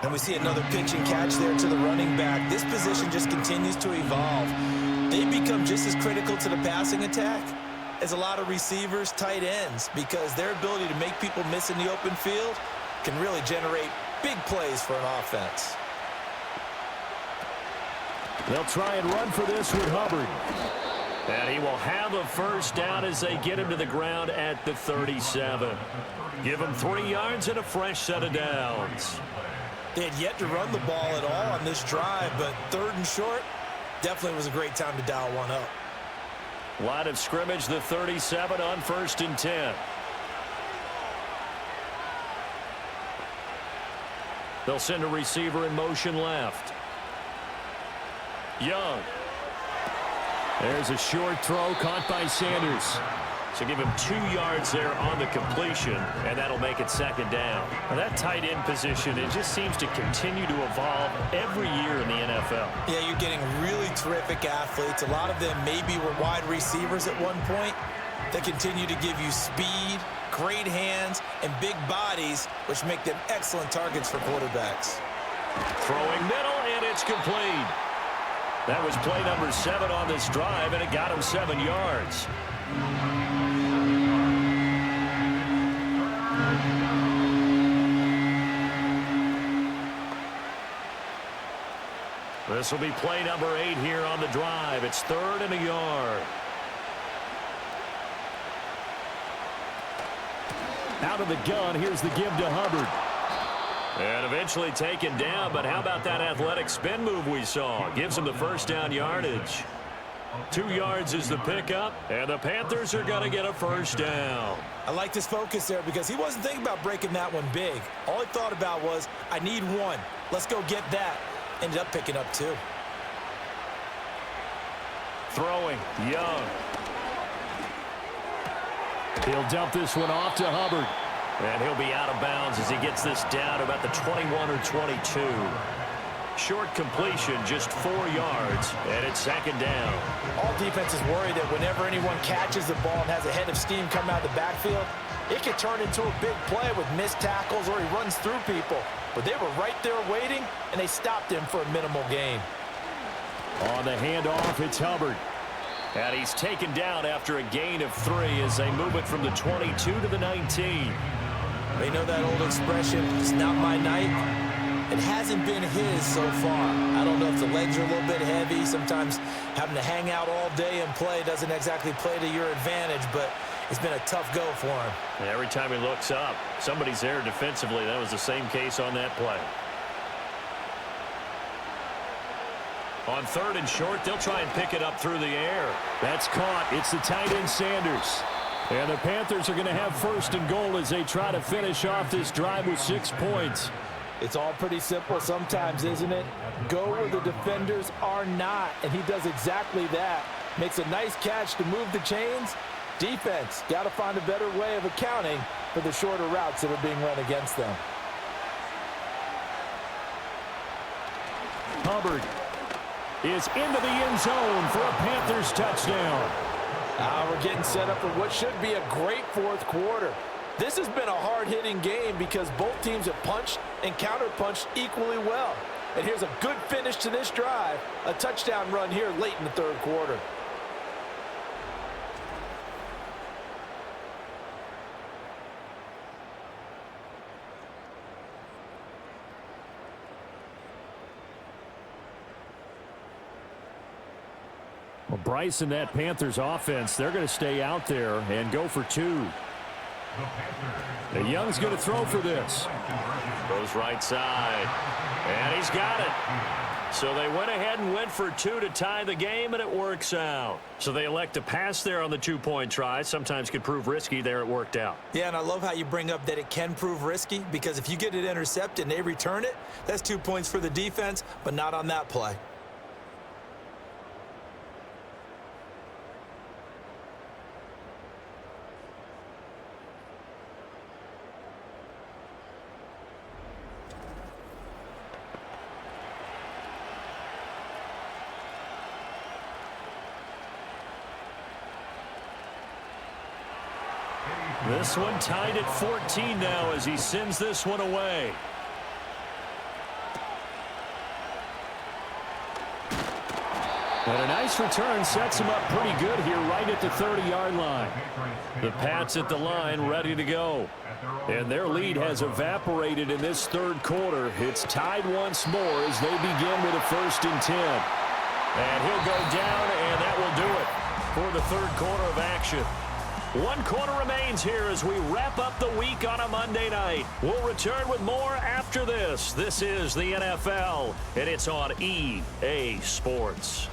And we see another pitch and catch there to the running back. This position just continues to evolve. They become just as critical to the passing attack as a lot of receivers, tight ends, because their ability to make people miss in the open field can really generate big plays for an offense.
They'll try and run for this with Hubbard.
And he will have a first down as they get him to the ground at the 37. Give him 3 yards and a fresh set of downs.
They had yet to run the ball at all on this drive, but 3rd and short definitely was a great time to dial one up.
Line of scrimmage, the 37 on 1st and 10. They'll send a receiver in motion left. Young.
There's a short throw caught by Sanders.
So give him 2 yards there on the completion, and that'll make it 2nd down.
Now that tight end position, it just seems to continue to evolve every year in the NFL.
Yeah, you're getting really terrific athletes. A lot of them maybe were wide receivers at one point. They continue to give you speed, great hands, and big bodies, which make them excellent targets for quarterbacks.
Throwing middle, and it's complete. That was play number 7 on this drive, and it got him 7 yards. This will be play number 8 here on the drive. It's 3rd and a yard.
Out of the gun, here's the give to Hubbard.
And eventually taken down, but how about that athletic spin move we saw? Gives him the first down yardage. 2 yards is the pickup, and the Panthers are going to get a first down.
I like this focus there because he wasn't thinking about breaking that one big. All he thought about was, I need 1. Let's go get that. Ended up picking up 2.
Throwing, Young.
He'll dump this one off to Hubbard.
And he'll be out of bounds as he gets this down about the 21 or 22. Short completion, just 4 yards, and it's 2nd down.
All defenses worry that whenever anyone catches the ball and has a head of steam come out of the backfield, it can turn into a big play with missed tackles or he runs through people. But they were right there waiting, and they stopped him for a minimal gain.
On the handoff, it's Hubbard.
And he's taken down after a gain of 3 as they move it from the 22 to the 19.
They know that old expression, it's not my night. It hasn't been his so far. I don't know if the legs are a little bit heavy. Sometimes having to hang out all day and play doesn't exactly play to your advantage, but it's been a tough go for him.
And every time he looks up, somebody's there defensively. That was the same case on that play. On 3rd and short, they'll try and pick it up through the air.
That's caught. It's the tight end Sanders. And the Panthers are going to have 1st and goal as they try to finish off this drive with 6 points.
It's all pretty simple sometimes, isn't it? Go where the defenders are not, and he does exactly that. Makes a nice catch to move the chains. Defense, got to find a better way of accounting for the shorter routes that are being run against them.
Hubbard is into the end zone for a Panthers touchdown.
We're getting set up for what should be a great 4th quarter. This has been a hard-hitting game because both teams have punched and counter-punched equally well. And here's a good finish to this drive, a touchdown run here late in the 3rd quarter.
Well, Bryce and that Panthers offense, they're going to stay out there and go for 2.
the
The Young's going to throw for this. Goes right side. And he's got it. So they went ahead and went for 2 to tie the game, and it works out. So they elect to pass there on the 2-point try. Sometimes could prove risky. There it worked out.
Yeah, and I love how you bring up that it can prove risky, because if you get it intercepted and they return it, that's 2 points for the defense, but not on that play.
This one tied at 14 now as he sends this one away. And a nice return sets him up pretty good here right at the 30-yard line. The Pats at the line ready to go. And their lead has evaporated in this third quarter. It's tied once more as they begin with a 1st and 10. And he'll go down, and that will do it for the third quarter of action. 1 quarter remains here as we wrap up the week on a Monday night. We'll return with more after this. This is the NFL, and it's on EA Sports.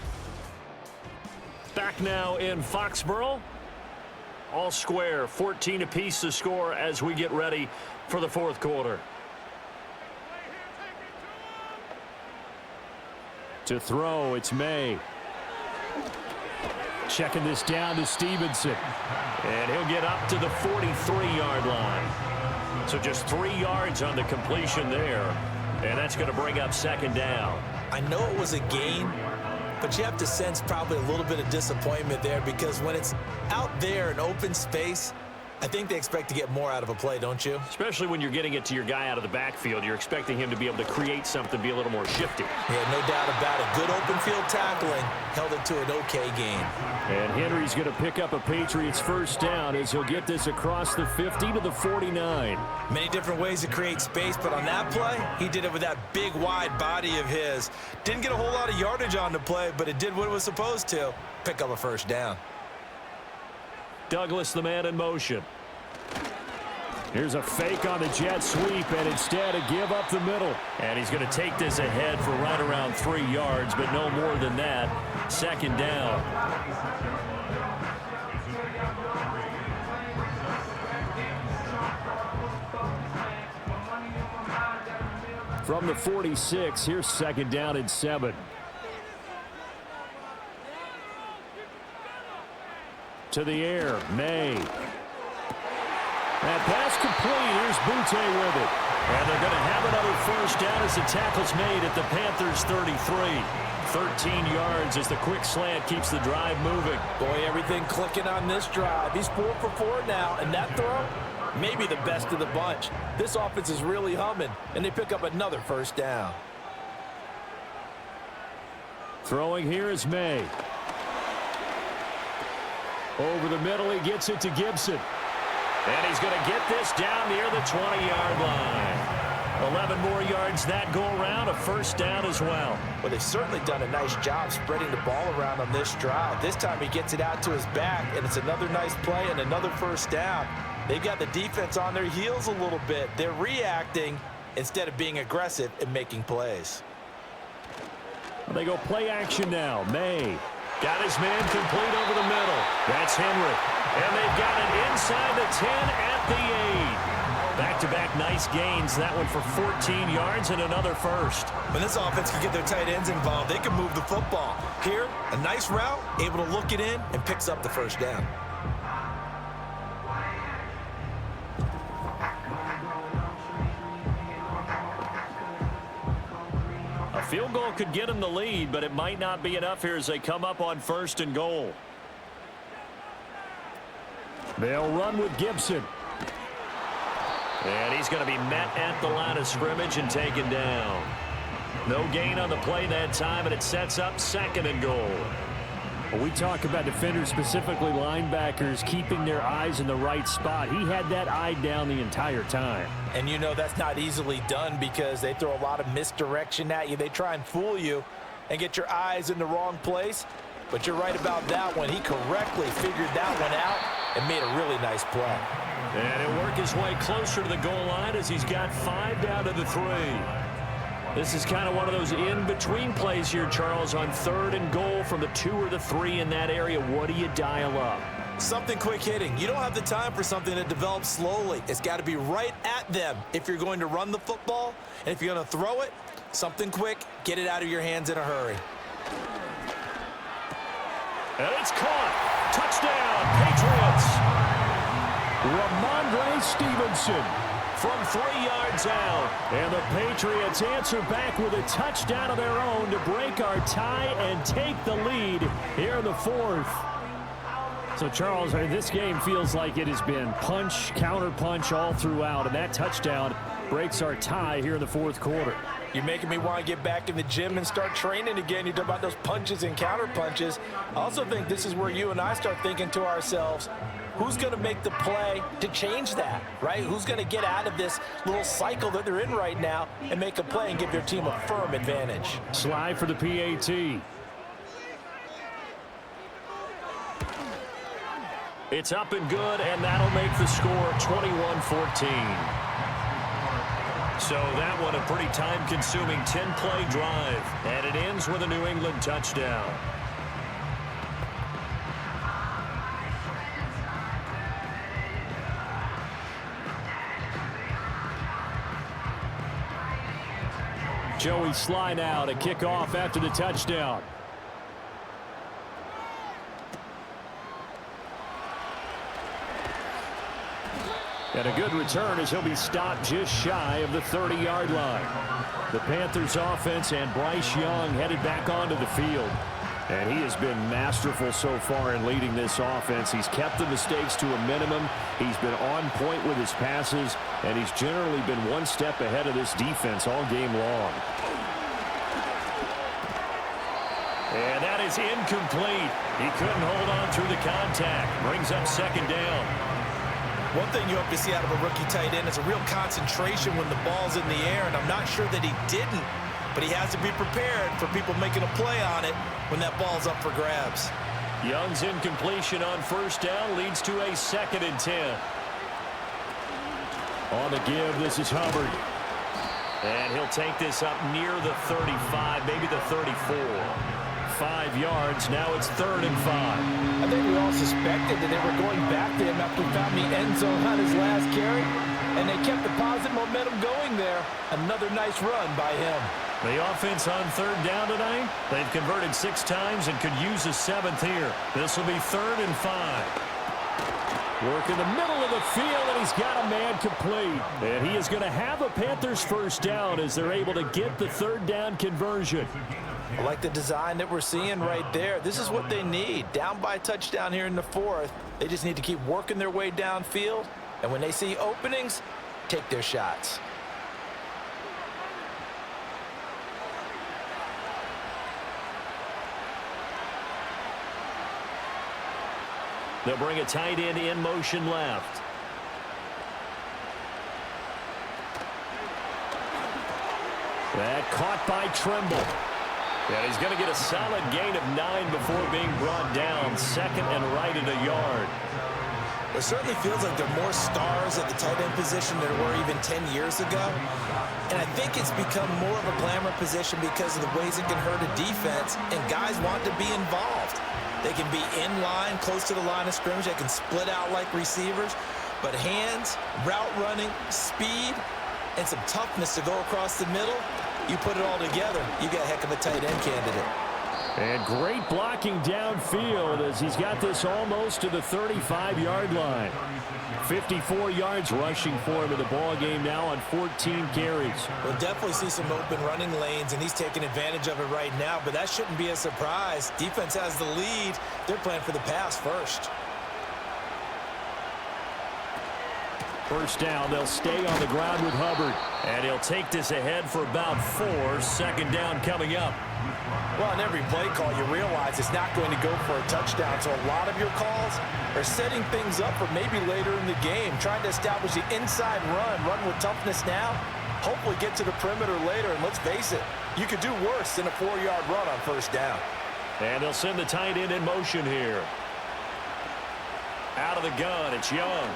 Back now in Foxborough. All square, 14 apiece to score as we get ready for the fourth quarter. To throw, it's May. Checking this down to Stevenson. And he'll get up to the 43-yard line. So just 3 yards on the completion there. And that's going to bring up 2nd down.
I know it was a gain, but you have to sense probably a little bit of disappointment there, because when it's out there in open space, I think they expect to get more out of a play, don't you?
Especially when you're getting it to your guy out of the backfield. You're expecting him to be able to create something, be a little more shifty.
Yeah, no doubt about it. Good open field tackling held it to an okay gain.
And Henry's going to pick up a Patriots 1st down as he'll get this across the 50 to the 49.
Many different ways to create space, but on that play, he did it with that big, wide body of his. Didn't get a whole lot of yardage on the play, but it did what it was supposed to. Pick up a 1st down.
Douglas, the man in motion. Here's a fake on the jet sweep, and instead a give up the middle. And he's going to take this ahead for right around 3 yards, but no more than that. 2nd down. From the 46, here's 2nd down and 7. To the air, May. That pass complete. Here's Butte with it. And they're going to have another 1st down as the tackle's made at the Panthers 33. 13 yards as the quick slant keeps the drive moving.
Boy, everything clicking on this drive. He's 4 for 4 now, and that throw, maybe the best of the bunch. This offense is really humming, and they pick up another 1st down.
Throwing here is May. Over the middle, he gets it to Gibson. And he's going to get this down near the 20-yard line. 11 more yards that go around, a 1st down as well.
Well, they've certainly done a nice job spreading the ball around on this drive. This time he gets it out to his back, and it's another nice play and another 1st down. They've got the defense on their heels a little bit. They're reacting instead of being aggressive and making plays.
They go play action now. May got his man complete over the middle. That's Henry. And they've got it inside the 10 at the 8. Back-to-back nice gains. That one for 14 yards and another 1st.
When this offense can get their tight ends involved, they can move the football. Here, a nice route, able to look it in, and picks up the 1st down.
A field goal could get them the lead, but it might not be enough here as they come up on 1st and goal. They'll run with Gibson. And he's going to be met at the line of scrimmage and taken down. No gain on the play that time, and it sets up 2nd and goal. Well, we talk about defenders, specifically linebackers, keeping their eyes in the right spot. He had that eye down the entire time.
And you know that's not easily done because they throw a lot of misdirection at you. They try and fool you and get your eyes in the wrong place. But you're right about that one. He correctly figured that one out and made a really nice play.
And he'll work his way closer to the goal line as he's got 5 down to the 3. This is kind of one of those in-between plays here, Charles, on 3rd and goal from the 2 or the 3 in that area. What do you dial up?
Something quick hitting. You don't have the time for something that develops slowly. It's got to be right at them if you're going to run the football. And if you're going to throw it, something quick, get it out of your hands in a hurry.
And it's caught. Touchdown, Patriots.
Ramondre Stevenson from 3 yards out. And the Patriots answer back with a touchdown of their own to break our tie and take the lead here in the 4th. So, Charles, this game feels like it has been punch, counter-punch all throughout, and that touchdown breaks our tie here in the 4th quarter.
You're making me want to get back in the gym and start training again. You talk about those punches and counter-punches. I also think this is where you and I start thinking to ourselves, who's going to make the play to change that, right? Who's going to get out of this little cycle that they're in right now and make a play and give their team a firm advantage?
Slide for the PAT.
It's up and good, and that'll make the score 21-14. So that one a pretty time-consuming 10-play drive, and it ends with a New England touchdown.
Joey Sly now to kick off after the touchdown. And a good return as he'll be stopped just shy of the 30-yard line. The Panthers offense and Bryce Young headed back onto the field. And he has been masterful so far in leading this offense. He's kept the mistakes to a minimum. He's been on point with his passes, and he's generally been one step ahead of this defense all game long.
And that is incomplete. He couldn't hold on through the contact. Brings up 2nd down.
One thing you hope to see out of a rookie tight end is a real concentration when the ball's in the air, and I'm not sure that he didn't, but he has to be prepared for people making a play on it when that ball's up for grabs.
Young's incompletion on 1st down leads to a 2nd and 10.
On the give, this is Hubbard.
And he'll take this up near the 35, maybe the 34. 5 yards. Now it's 3rd and 5.
I think we all suspected that they were going back to him after he found the end zone on his last carry, and they kept the positive momentum going there. Another nice run by him.
The offense on 3rd down tonight, they've converted 6 times and could use a 7th here. This will be 3rd and 5.
Work in the middle of the field, and he's got a man complete. And he is going to have a Panthers 1st down as they're able to get the 3rd down conversion.
I like the design that we're seeing right there. This is what they need. Down by a touchdown here in the 4th. They just need to keep working their way downfield. And when they see openings, take their shots.
They'll bring a tight end in motion left.
That caught by Trimble.
And he's going to get a solid gain of 9 before being brought down. 2nd and right at a yard.
It certainly feels like there are more stars at the tight end position than there were even 10 years ago. And I think it's become more of a glamour position because of the ways it can hurt a defense, and guys want to be involved. They can be in line, close to the line of scrimmage. They can split out like receivers. But hands, route running, speed, and some toughness to go across the middle, you put it all together, you got a heck of a tight end candidate.
And great blocking downfield as he's got this almost to the 35-yard line. 54 yards rushing for him in the ball game now on 14 carries.
We'll definitely see some open running lanes, and he's taking advantage of it right now, but that shouldn't be a surprise. Defense has the lead. They're playing for the pass first.
1st down, they'll stay on the ground with Hubbard.
And he'll take this ahead for about 4. 2nd down coming up.
Well, on every play call, you realize it's not going to go for a touchdown. So a lot of your calls are setting things up for maybe later in the game, trying to establish the inside run with toughness now, hopefully get to the perimeter later. And let's face it, you could do worse than a 4-yard run on 1st down.
And they'll send the tight end in motion here. Out of the gun, it's Young.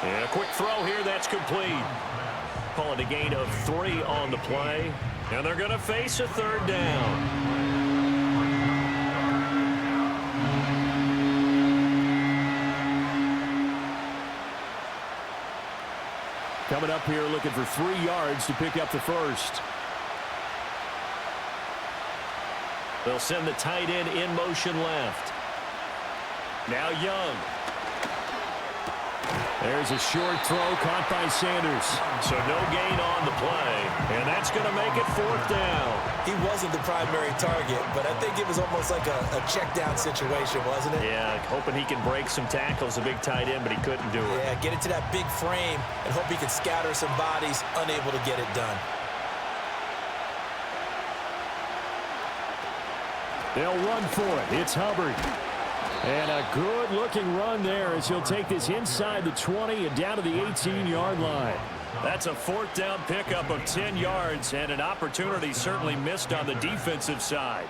And a quick throw here, that's complete. Call it a gain of 3 on the play. And they're going to face a third down.
Coming up here looking for 3 yards to pick up the first.
They'll send the tight end in motion left. Now Young.
There's a short throw caught by Sanders.
So no gain on the play. And that's going to make it 4th down.
He wasn't the primary target, but I think it was almost like a check down situation, wasn't it?
Yeah, hoping he can break some tackles, a big tight end, but he couldn't do it.
Yeah, get it to that big frame and hope he can scatter some bodies, unable to get it done.
They'll run for it. It's Hubbard. And a good-looking run there as he'll take this inside the 20 and down to the 18-yard line.
That's a 4th down pickup of 10 yards and an opportunity certainly missed on the defensive side.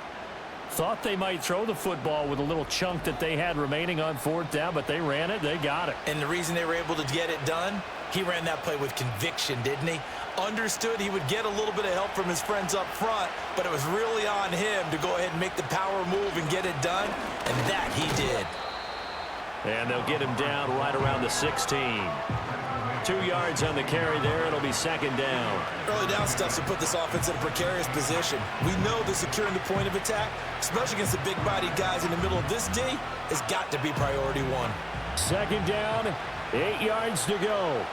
Thought they might throw the football with a little chunk that they had remaining on 4th down, but they ran it. They got it.
And the reason they were able to get it done, he ran that play with conviction, didn't he? Understood he would get a little bit of help from his friends up front, but it was really on him to go ahead and make the power move and get it done, and that he did.
And they'll get him down right around the 16. 2 yards on the carry there. It'll be 2nd down.
Early down stuff to put this offense in a precarious position. We know that securing the point of attack, especially against the big-bodied guys in the middle of this D, has got to be priority 1.
2nd down, 8 yards to go.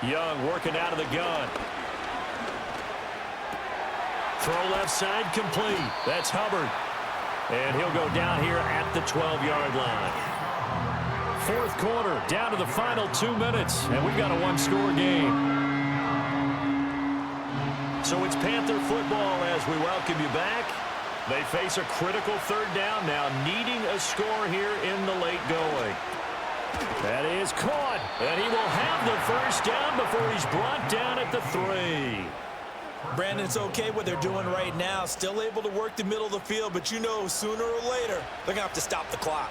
Young working out of the gun. Throw left side complete. That's Hubbard. And he'll go down here at the 12-yard line.
4th quarter, down to the final 2 minutes, and we've got a 1-score game.
So it's Panther football as we welcome you back. They face a critical 3rd down now, needing a score here in the late going.
That is caught.
And he will have the 1st down before he's brought down at the 3.
Brandon, it's okay what they're doing right now. Still able to work the middle of the field, but you know sooner or later they're going to have to stop the clock.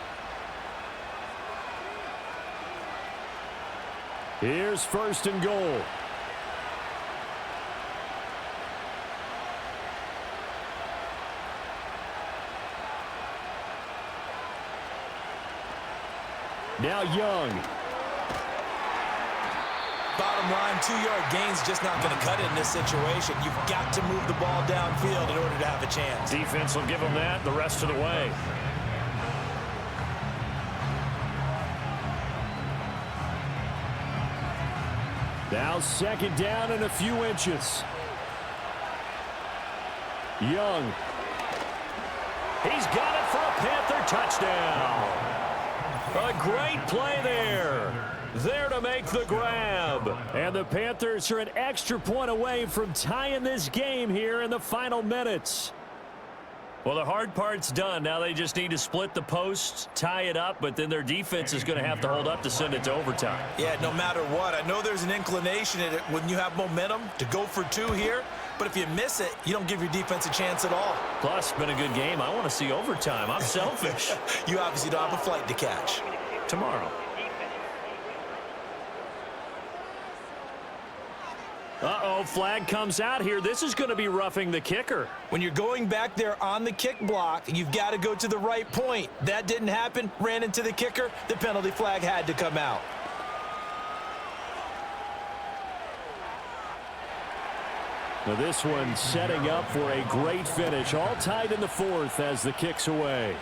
Here's 1st and goal. Now Young.
Bottom line, 2-yard gain's just not going to cut it in this situation. You've got to move the ball downfield in order to have a chance.
Defense will give them that the rest of the way.
Now 2nd down and a few inches. Young.
He's got it for a Panther touchdown. A great play there. There to make the grab.
And the Panthers are an extra point away from tying this game here in the final minutes.
Well, the hard part's done. Now they just need to split the posts, tie it up, but then their defense is going to have to hold up to send it to overtime.
Yeah, no matter what. I know there's an inclination in it when you have momentum to go for 2 here, but if you miss it, you don't give your defense a chance at all.
Plus, it's been a good game. I want to see overtime. I'm selfish.
You obviously don't have a flight to catch.
Tomorrow.
Uh-oh, flag comes out here. This is going to be roughing the kicker.
When you're going back there on the kick block, you've got to go to the right point. That didn't happen. Ran into the kicker. The penalty flag had to come out.
Now this one setting up for a great finish. All tied in the 4th as the kick's away.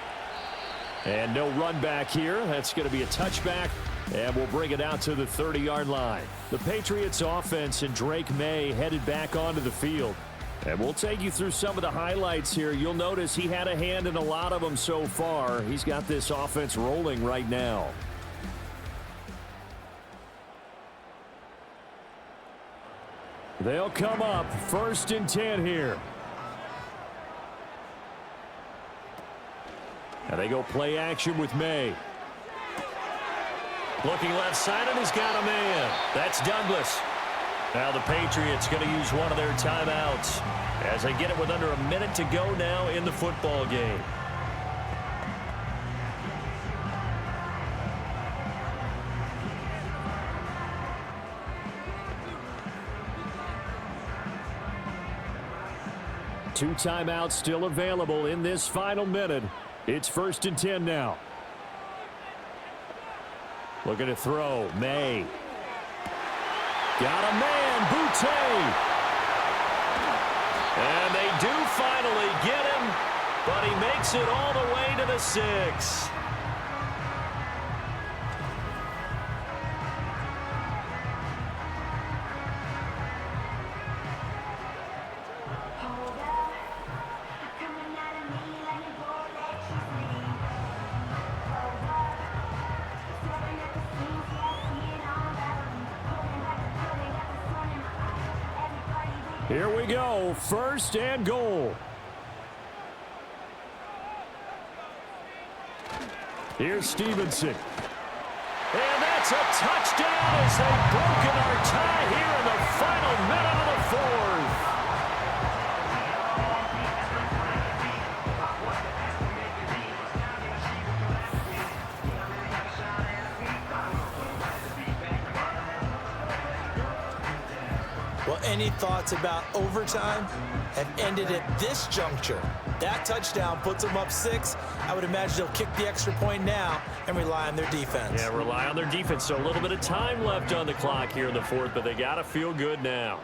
And no run back here. That's going to be a touchback. And we'll bring it out to the 30-yard line. The Patriots offense and Drake May headed back onto the field. And we'll take you through some of the highlights here. You'll notice he had a hand in a lot of them so far. He's got this offense rolling right now. They'll come up 1st and 10 here. And they go play action with May.
Looking left side, and he's got a man. That's Douglas. Now the Patriots going to use one of their timeouts as they get it with under a minute to go now in the football game.
Two timeouts still available in this final minute. It's 1st and 10 now. Looking to throw. May. Got a man. Boutte.
And they do finally get him, but he makes it all the way to the 6.
Here we go. 1st and goal. Here's Stevenson.
And that's a touchdown as they've broken our tie here in the final minute of the 4th.
Well, any thoughts about overtime have ended at this juncture. That touchdown puts them up 6. I would imagine they'll kick the extra point now and rely on their defense.
Yeah, rely on their defense. So a little bit of time left on the clock here in the 4th, but they got to feel good now.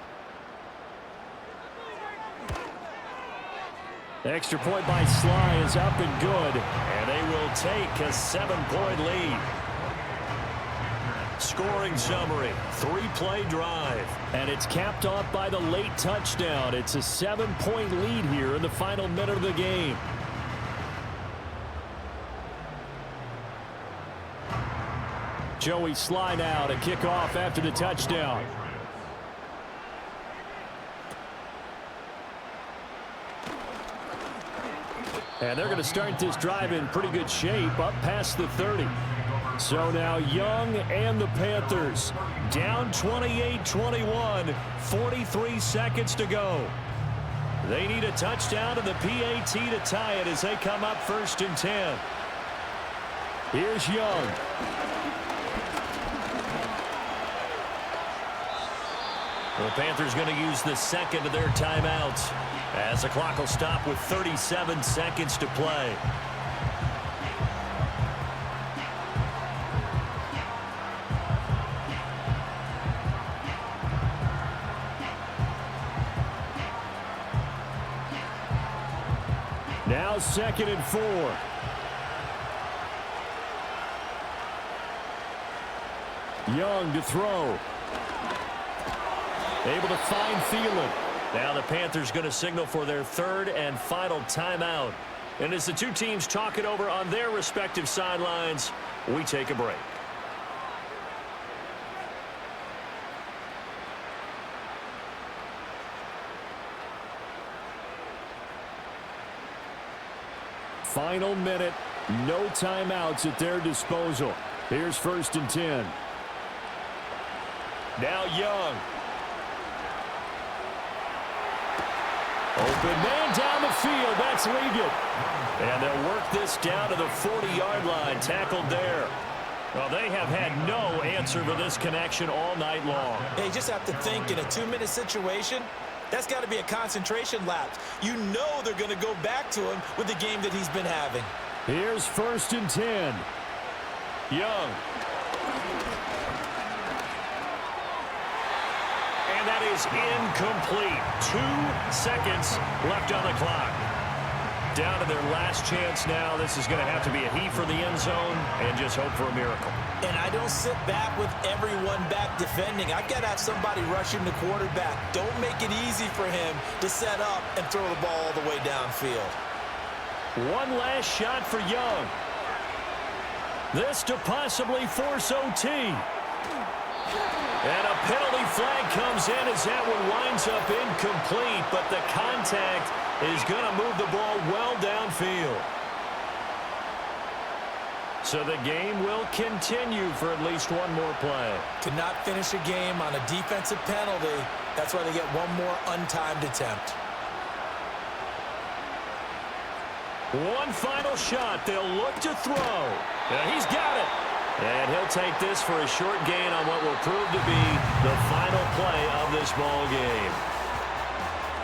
Extra point by Sly is up and good.
And they will take a 7-point lead. Scoring summary, 3-play drive.
And it's capped off by the late touchdown. It's a 7-point lead here in the final minute of the game. Joey Sly now to kick off after the touchdown. And they're going to start this drive in pretty good shape up past the 30. So now Young and the Panthers down 28-21, 43 seconds to go. They need a touchdown to the PAT to tie it as they come up 1st and 10. Here's Young.
The Panthers going to use the second of their timeouts as the clock will stop with 37 seconds to play.
Now 2nd and 4. Young to throw. Able to find Thielen.
Now the Panthers going to signal for their 3rd and final timeout. And as the two teams talk it over on their respective sidelines, we take a break.
Final minute, no timeouts at their disposal. Here's 1st and 10.
Now Young.
Open man down the field. That's Ligon.
And they'll work this down to the 40-yard line. Tackled there. Well, they have had no answer for this connection all night long.
Yeah, you just have to think in a 2-minute situation, that's got to be a concentration lapse. You know they're going to go back to him with the game that he's been having.
Here's 1st and 10.
Young. And that is incomplete. 2 seconds left on the clock. Down to their last chance now. This is going to have to be a heave for the end zone and just hope for a miracle.
And I don't sit back with everyone back defending. I've got to have somebody rushing the quarterback. Don't make it easy for him to set up and throw the ball all the way downfield.
One last shot for Young. This to possibly force OT.
And a penalty flag comes in as that one winds up incomplete, but the contact is going to move the ball well downfield. So the game will continue for at least one more play.
To not finish a game on a defensive penalty, that's why they get one more untimed attempt.
One final shot. They'll look to throw. And he's got it. And he'll take this for a short gain on what will prove to be the final play of this ball game.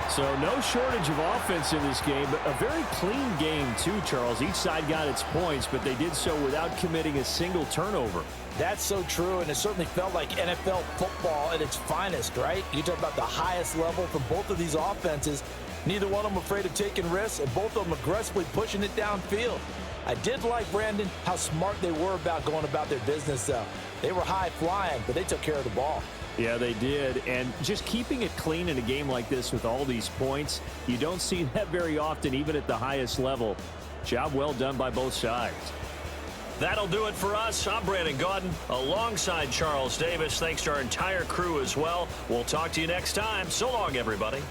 So no shortage of offense in this game, but a very clean game too, Charles. Each side got its points, but they did so without committing a single turnover.
That's so true, and it certainly felt like NFL football at its finest, right? You talk about the highest level from both of these offenses. Neither one of them afraid of taking risks, and both of them aggressively pushing it downfield. I did like, Brandon, how smart they were about going about their business, though. They were high flying, but they took care of the ball.
Yeah, they did. And just keeping it clean in a game like this with all these points, you don't see that very often, even at the highest level. Job well done by both sides.
That'll do it for us. I'm Brandon Gaudin alongside Charles Davis. Thanks to our entire crew as well. We'll talk to you next time. So long, everybody.